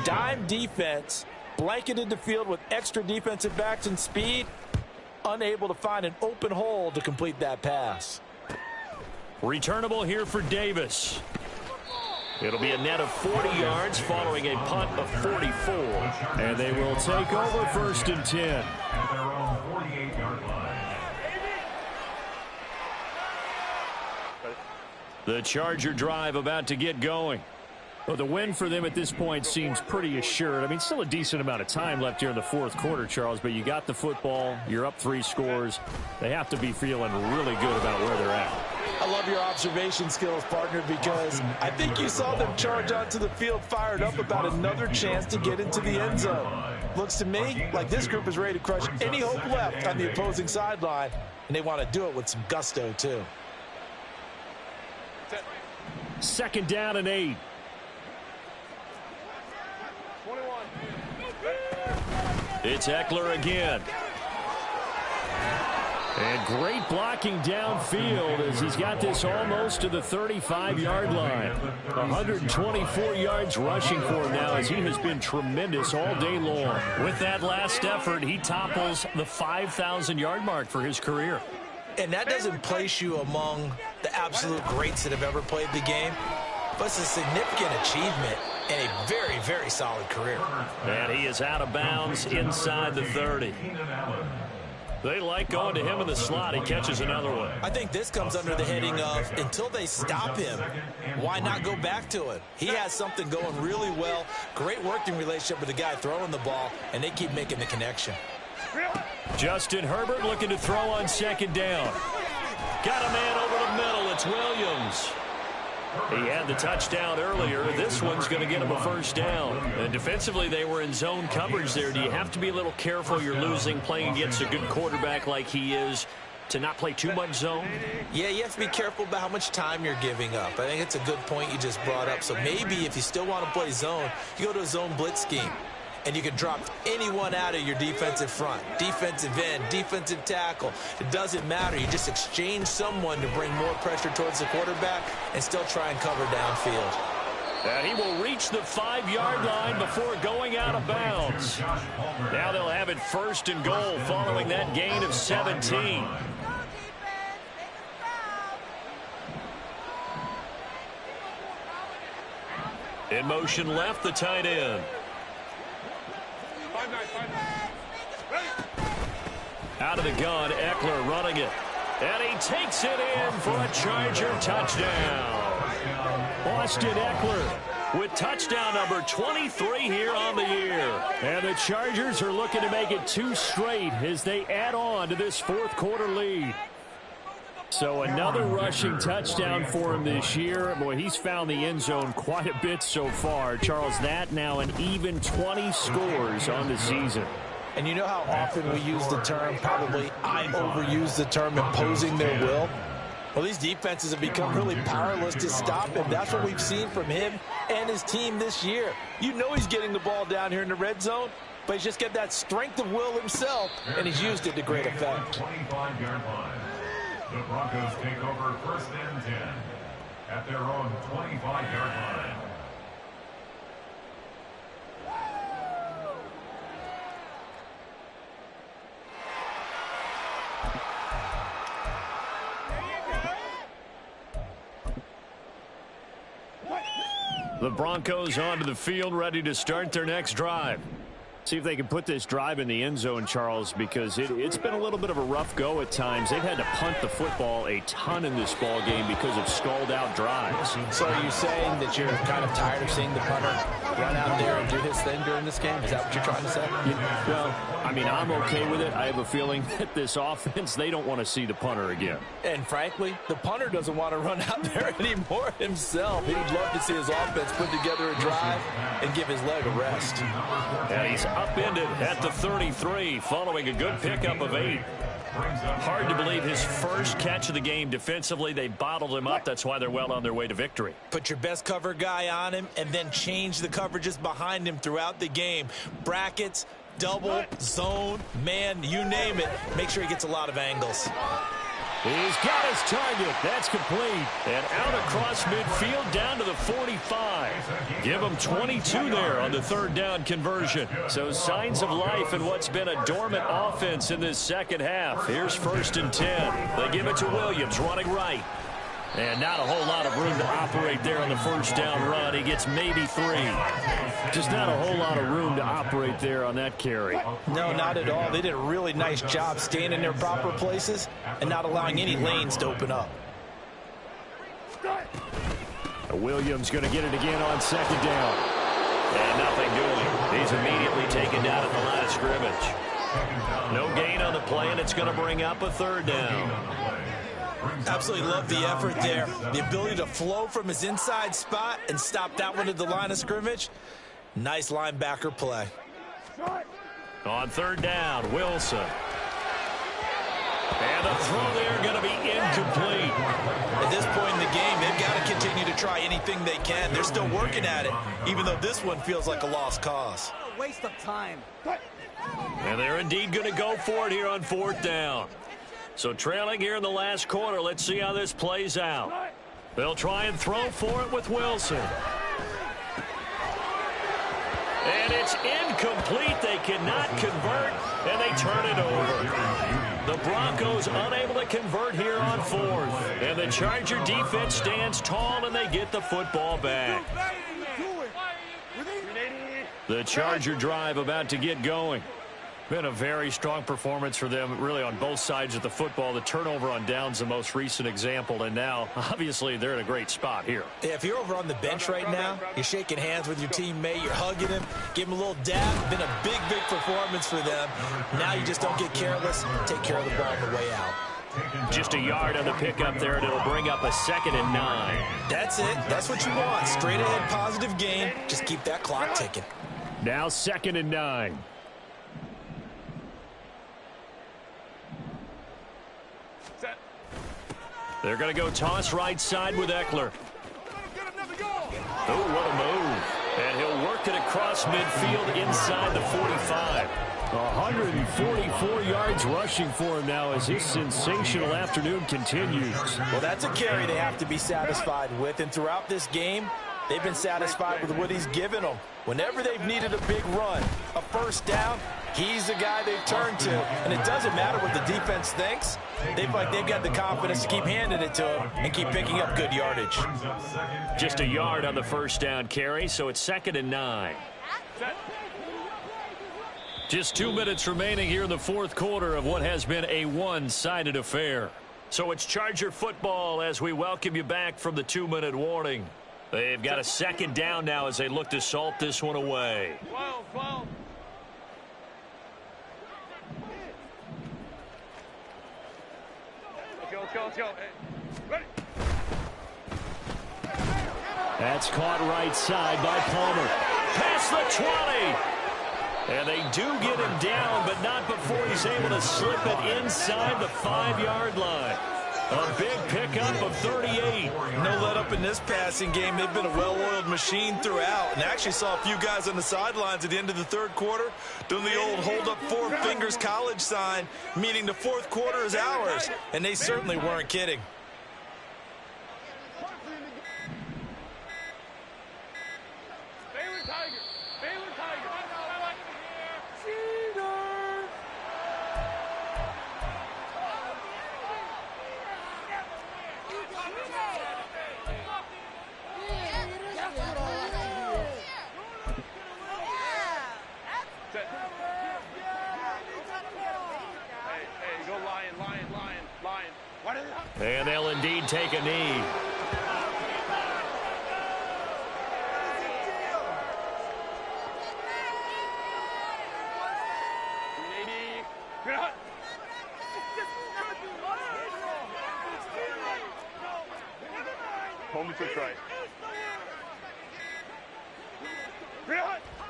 Dime defense, blanketed the field with extra defensive backs and speed, unable to find an open hole to complete that pass. Returnable here for Davis. It'll be a net of 40 yards following a punt of 44. And they will take over 1st and 10. At their own 48-yard line. The Charger drive about to get going. Well, the win for them at this point seems pretty assured. I mean, still a decent amount of time left here in the 4th quarter, Charles, but you got the football. You're up 3 scores. They have to be feeling really good about where they're at. I love your observation skills, partner, because I think you saw them charge onto the field fired up about another chance to get into the end zone. Looks to me like this group is ready to crush any hope left on the opposing sideline, and they want to do it with some gusto, too. 2nd down and 8. It's Eckler again. And great blocking downfield as he's got this almost to the 35-yard line. 124 yards rushing for him now as he has been tremendous all day long. With that last effort, he topples the 5,000-yard mark for his career. And that doesn't place you among the absolute greats that have ever played the game, but it's a significant achievement and a very, very solid career. And he is out of bounds inside the 30. They like going to him in the slot. He catches another one. I think this comes under the heading of until they stop him, why not go back to him? He has something going really well. Great working relationship with the guy throwing the ball, and they keep making the connection. Justin Herbert looking to throw on second down. Got a man over the middle. It's Williams. He had the touchdown earlier. This one's going to get him a first down. And defensively, they were in zone coverage there. Do you have to be a little careful? You're losing, playing against a good quarterback like he is, to not play too much zone? Yeah, you have to be careful about how much time you're giving up. I think it's a good point you just brought up. So maybe if you still want to play zone, you go to a zone blitz scheme. And you can drop anyone out of your defensive front, defensive end, defensive tackle. It doesn't matter. You just exchange someone to bring more pressure towards the quarterback and still try and cover downfield. And he will reach the 5-yard line before going out of bounds. Now they'll have it first and goal following that gain of 17. In motion left, the tight end. Out of the gun, Eckler running it. And he takes it in for a Charger touchdown. Austin Eckler with touchdown number 23 here on the year. And the Chargers are looking to make it 2 straight as they add on to this fourth quarter lead. So another rushing touchdown for him this year. Boy, he's found the end zone quite a bit so far. Charles, that now an even 20 scores on the season. And you know how often we use the term, probably I overuse the term, imposing their will? Well, these defenses have become really powerless to stop him. That's what we've seen from him and his team this year. You know he's getting the ball down here in the red zone, but he's just got that strength of will himself, and he's used it to great effect. 25-yard line. The Broncos take over first and 10 at their own 25-yard line. The Broncos onto the field, ready to start their next drive. See if they can put this drive in the end zone, Charles, because it's been a little bit of a rough go at times. They've had to punt the football a ton in this ball game because of stalled-out drives. So are you saying that you're kind of tired of seeing the punter run out there and do his thing during this game? Is that what you're trying to say? Well, I mean, I'm okay with it. I have a feeling that this offense, they don't want to see the punter again. And frankly, the punter doesn't want to run out there anymore himself. He'd love to see his offense put together a drive and give his leg a rest. And he's upended at the 33 following a good pickup of 8. Hard to believe his first catch of the game defensively. They bottled him up. That's why they're well on their way to victory. Put your best cover guy on him and then change the coverages behind him throughout the game. Brackets, double, zone, man, you name it. Make sure he gets a lot of angles. He's got his target. That's complete. And out across midfield down to the 45. Give him 22 there on the third down conversion. So signs of life in what's been a dormant offense in this second half. Here's first and 10. They give it to Williams running right. And not a whole lot of room to operate there on the first down run. He gets maybe 3. Just not a whole lot of room to operate there on that carry. No, not at all. They did a really nice job staying in their proper places and not allowing any lanes to open up. Williams going to get it again on second down. And nothing doing. He's immediately taken down at the line of scrimmage. No gain on the play, and it's going to bring up a third down. Absolutely love the effort there. The ability to flow from his inside spot and stop that one at the line of scrimmage. Nice linebacker play. On third down, Wilson. And the throw there going to be incomplete. At this point in the game, they've got to continue to try anything they can. They're still working at it, even though this one feels like a lost cause. a waste of time. And they're indeed going to go for it here on 4th down. So trailing here in the last quarter, let's see how this plays out. They'll try and throw for it with Wilson. And it's incomplete. They cannot convert, and they turn it over. The Broncos unable to convert here on 4th. And the Charger defense stands tall, and they get the football back. The Charger drive about to get going. Been a very strong performance for them, really, on both sides of the football. The turnover on downs, the most recent example, and now, obviously, they're in a great spot here. Yeah, if you're over on the bench right now, you're shaking hands with your teammate, you're hugging him, give him a little dab. Been a big, big performance for them. Now you just don't get careless. Take care of the ball on the way out. Just a yard on the pickup there, and it'll bring up a 2nd and 9. That's it. That's what you want. Straight ahead, positive gain. Just keep that clock ticking. Now 2nd and 9. They're going to go toss right side with Eckler. Oh, what a move. And he'll work it across midfield inside the 45. 144 yards rushing for him now as his sensational afternoon continues. Well, that's a carry they have to be satisfied with. And throughout this game, they've been satisfied with what he's given them. Whenever they've needed a big run, a first down, he's the guy they've turned to. And it doesn't matter what the defense thinks. They've got the confidence to keep handing it to him and keep picking up good yardage. Just a yard on the first down carry, so it's 2nd and 9. Just 2 minutes remaining here in the 4th quarter of what has been a one-sided affair. So it's Charger football as we welcome you back from the 2-minute warning. They've got a 2nd down now as they look to salt this one away. 12. Let's go. Ready? That's caught right side by Palmer. Past the 20. And they do get him down, but not before he's able to slip it inside the 5-yard line. A big pickup of 38. No let up in this passing game. They've been a well-oiled machine throughout. And actually saw a few guys on the sidelines at the end of the 3rd quarter doing the old hold up 4 fingers college sign, meaning the 4th quarter is ours. And they certainly weren't kidding. And they'll indeed take a knee.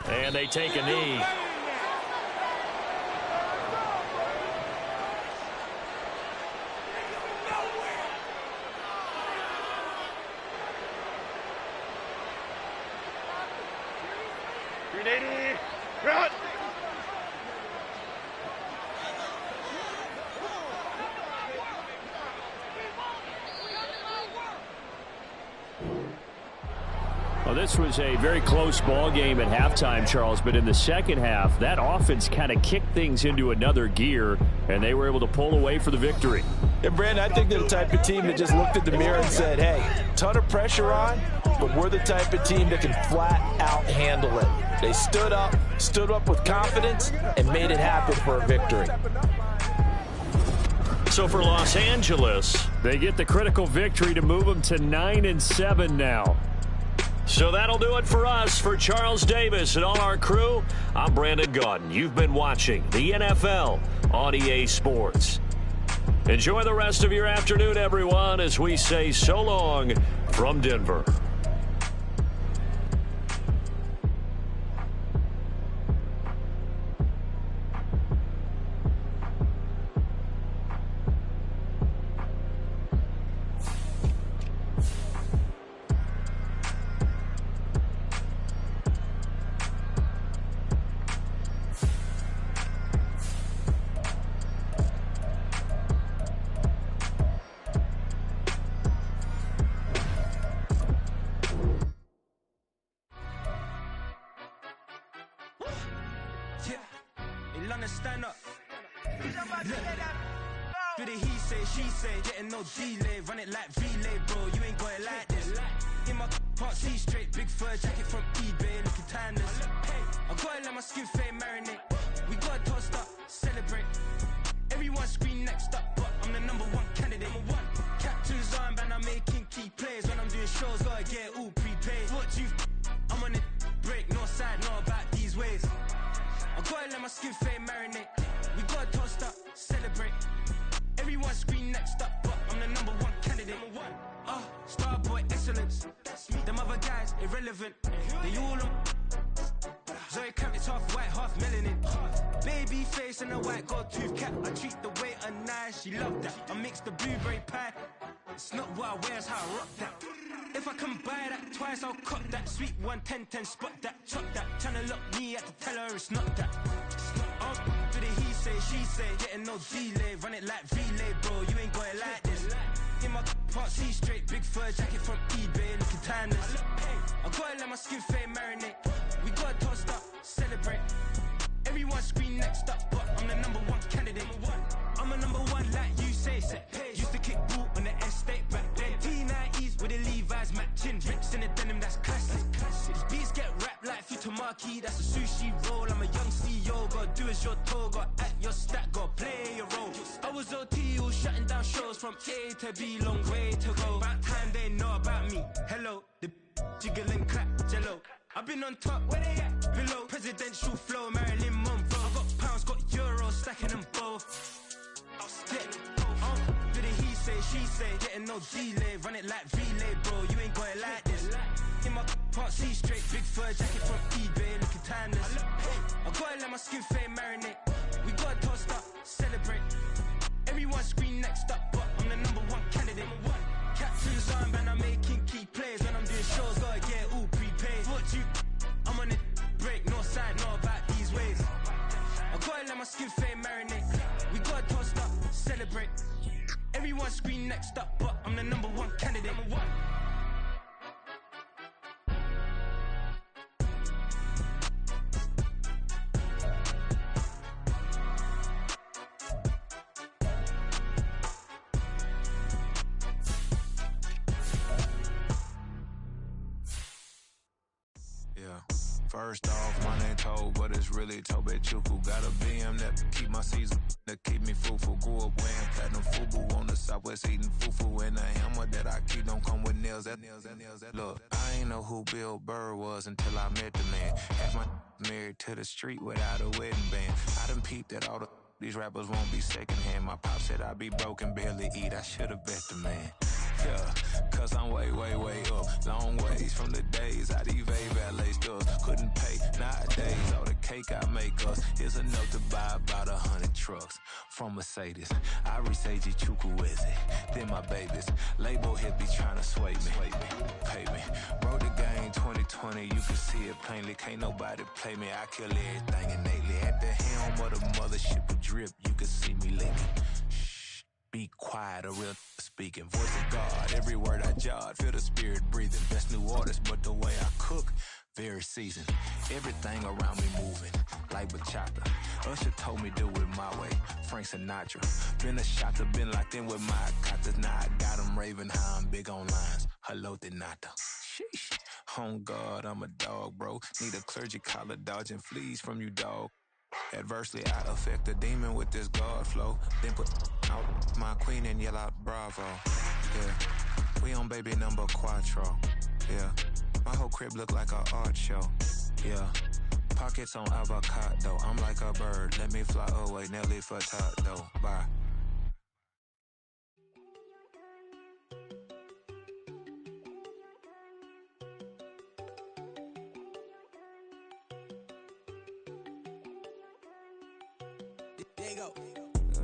And they take a knee. Well, this was a very close ball game at halftime, Charles, but in the second half, that offense kind of kicked things into another gear, and they were able to pull away for the victory. Yeah, Brandon, I think they're the type of team that just looked at the mirror and said, hey, ton of pressure on, but we're the type of team that can flat out handle it. They stood up with confidence, and made it happen for a victory. So for Los Angeles, they get the critical victory to move them to 9-7 now. So that'll do it for us. For Charles Davis and all our crew, I'm Brandon Gaudin. You've been watching the NFL on EA Sports. Enjoy the rest of your afternoon, everyone, as we say so long from Denver. in London, stand up. Do the he say, she say, getting no delay. Run it like relay, bro, you ain't got it like this. In my part C straight, big fur jacket from eBay, looking timeless. I gotta let my skin fade marinate. We gotta toast up, celebrate. Everyone scream next up, but I'm the #1 candidate. Captain's armband, I'm making key plays. When I'm doing shows, gotta get it all prepaid. What you I'm on it, break, no side, know about these ways. I gotta let my skin fade marinate. We gotta toast up, celebrate. Everyone scream next up, but I'm the #1 candidate. Starboy excellence. Them other guys irrelevant. They all on. Zoe Camp, it's half white, half melanin. Baby face and a white gold tooth cap. I treat the waiter nice, she love that. I mix the blueberry pie. It's not what I wear, it's how I rock that. If I can buy that twice, I'll cop that. Sweet 110, spot that, chop that. Tryna lock me at the tell her it's not that. Do the he say, she say, getting no delay. Run it like relay, bro, you ain't got it like this. In my part C straight, big fur jacket from eBay, looking timeless. I gotta let my skin fade marinate. We gotta toast up, celebrate. Everyone scream next up, but I'm the #1 candidate. I'm a #1 like you say, set pace. Used to kick ball on the estate back then. T90s with the Levi's matching. Rips in the denim, that's classic. These beats get wrapped like Futamaki, that's a sushi roll. I'm a young CEO, gotta do as you're told. Gotta act your stat, gotta play your role. I was OT, all shutting down shows from A to B, long way to go. About time they know about me. Hello, the jiggle and clap, jello. I've been on top, where they at? Below, presidential flow, Marilyn Monroe. I got pounds, got euros, stacking them both. Do the he say, she say, getting no delay. Run it like relay, bro, you ain't got it like this. In my part C straight, big fur jacket from eBay, looking timeless. I gotta let my skin fade marinate. We gotta toast up, celebrate. Everyone scream next up, but I'm the #1 candidate. Captain's armband, I'm making key plays. When I'm doing shows, gotta get it all prepaid. What you I'm on it, break, no side, know about these ways. I gotta let my skin fade marinate. We gotta toast up, celebrate. Everyone scream next up, but I'm the #1 candidate. First off, my name Toad, but it's really Tobe Chuku. Got a BM that keep my season, that keep me fruitful. Grew up wearing platinum FUBU on the Southwest, eating fufu. And a hammer that I keep don't come with nails. Look, I ain't know who Bill Burr was until I met the man. Half my married to the street without a wedding band. I done peeped that all these rappers won't be secondhand. My pop said I'd be broke and barely eat. I should've bet the man. Yeah, cause I'm way up. Long ways from the days I these valet stores couldn't pay. Nowadays, all the cake I make us is enough to buy about 100 trucks from Mercedes. I resage Chukwueze, then my babies. Label hit be trying to sway me, pay me. Wrote the game 2020, you can see it plainly. Can't nobody play me, I kill everything innately. At the helm of the mothership with drip, you can see me licking. Be quiet, a real speaking. Voice of God, every word I jot. Feel the spirit breathing. Best new artist, but the way I cook, very seasoned. Everything around me moving, like bachata. Usher told me do it my way. Frank Sinatra. Been a shotter, been locked in with my cotters. Now I got them raving how I'm big on lines. Hello, de nata. Sheesh. On God, I'm a dog, bro. Need a clergy collar, dodging fleas from you, dog. Adversely, I affect the demon with this God flow. Then put out my queen and yell out bravo. Yeah, we on baby number quattro. Yeah, my whole crib look like a art show. Yeah, pockets on avocado. I'm like a bird, let me fly away. Nelly Furtado, bye. There you go.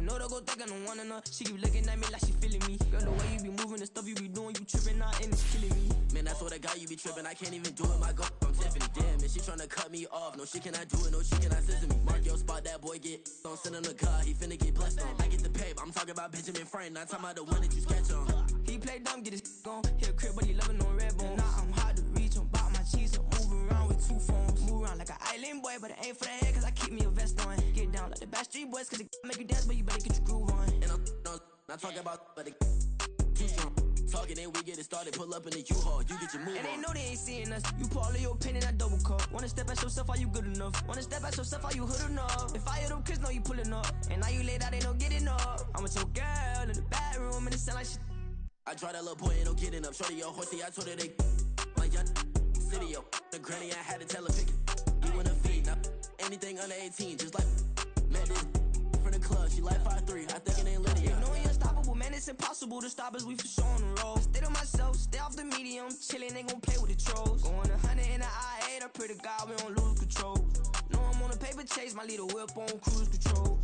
No, don't go think I don't wanna know. She keep looking at me like she feeling me. Girl, the way you be moving, the stuff you be doing, you tripping out and it's killing me. Man, I swear to God, you be tripping. I can't even do it. My girl, I'm Tiffany. Damn, and she tryna cut me off. No, she cannot do it. No, she cannot listen to me. Mark your spot, that boy get on. Send him the car, he finna get blessed on. I get the pay, I'm talking about Benjamin Frank. Not talking about the one that you sketch on. He play dumb, get his on. He a crib, but he loving on red bone. Now I'm hard to reach. I'm bout my cheese. I'm moving around with 2 phones. Move around like an island boy, but it ain't for the head, cause I keep me a vest on. Get down Backstreet Boys, cause it make you dance, but you better get your groove on. And I'm not talking about, but it too strong. Talking, then we get it started, pull up in the U-Haul, you get your move on. And they know they ain't seeing us. You pull all of your opinion, I double cup. Wanna step at yourself, are you good enough? Wanna step at yourself, are you hood enough? If I hear them kids, know you pulling up. And now you laid out, ain't no getting up. I'm with your girl in the bedroom, and it sound like shit. I tried that little boy, ain't no getting up. Shorty, yo, horsey, I told her they my young city, yo. The granny, I had to tell her pick it. You in a feed, now anything under 18, just like met this from the club. She like 5'3", I think it ain't Lydia. You know we unstoppable, man, it's impossible to stop us, we for sure on the road. Stay to myself, stay off the medium, chillin', they gon' play with the trolls. Going 100 in the I-8, I pray to God we don't lose control. Know I'm on a paper chase, my little whip on cruise control.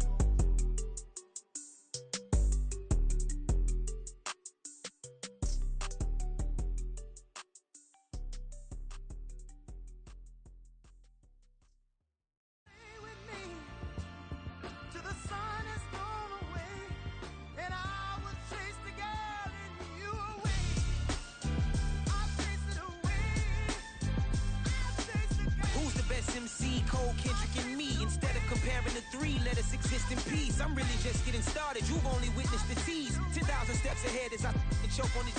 MC, Cole, Kendrick, and me. Instead of comparing the three, let us exist in peace. I'm really just getting started. You've only witnessed the tease. 10,000 steps ahead as I choke on it.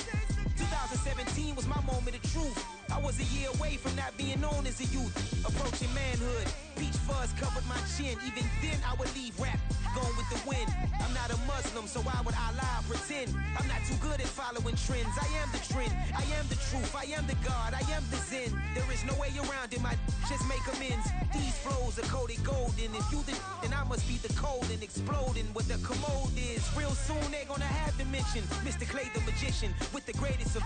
2017 was my moment of truth. I was a year away from not being known as a youth. Approaching manhood. Peach fuzz covered my chin. Even then I would leave rap going with the wind. I'm not a Muslim, so why would Allah pretend? I'm not too good at following trends. I am the trend. I am the truth. I am the God. I am the Zen. There is no way around it. My just make amends. These flows are coated golden. If you the then I must be the cold and exploding what the commode is. Real soon they gonna have to mention Mr. Clay the magician with the greatest of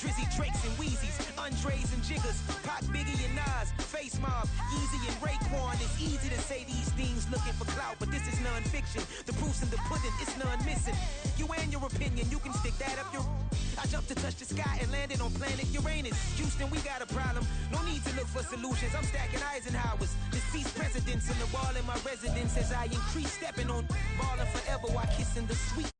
Drizzy, Drakes, and Wheezies, Andres and Jiggers, Pac, Biggie, and Nas, Face Mob, Yeezy, and Raekwon. It's easy to say these things looking for clout, but this is non-fiction. The proof's in the pudding, it's none missing. You and your opinion, you can stick that up your... I jumped to touch the sky and landed on planet Uranus. Houston, we got a problem. No need to look for solutions. I'm stacking Eisenhowers. Deceased presidents in the wall in my residence as I increase stepping on ballin' forever while kissing the sweet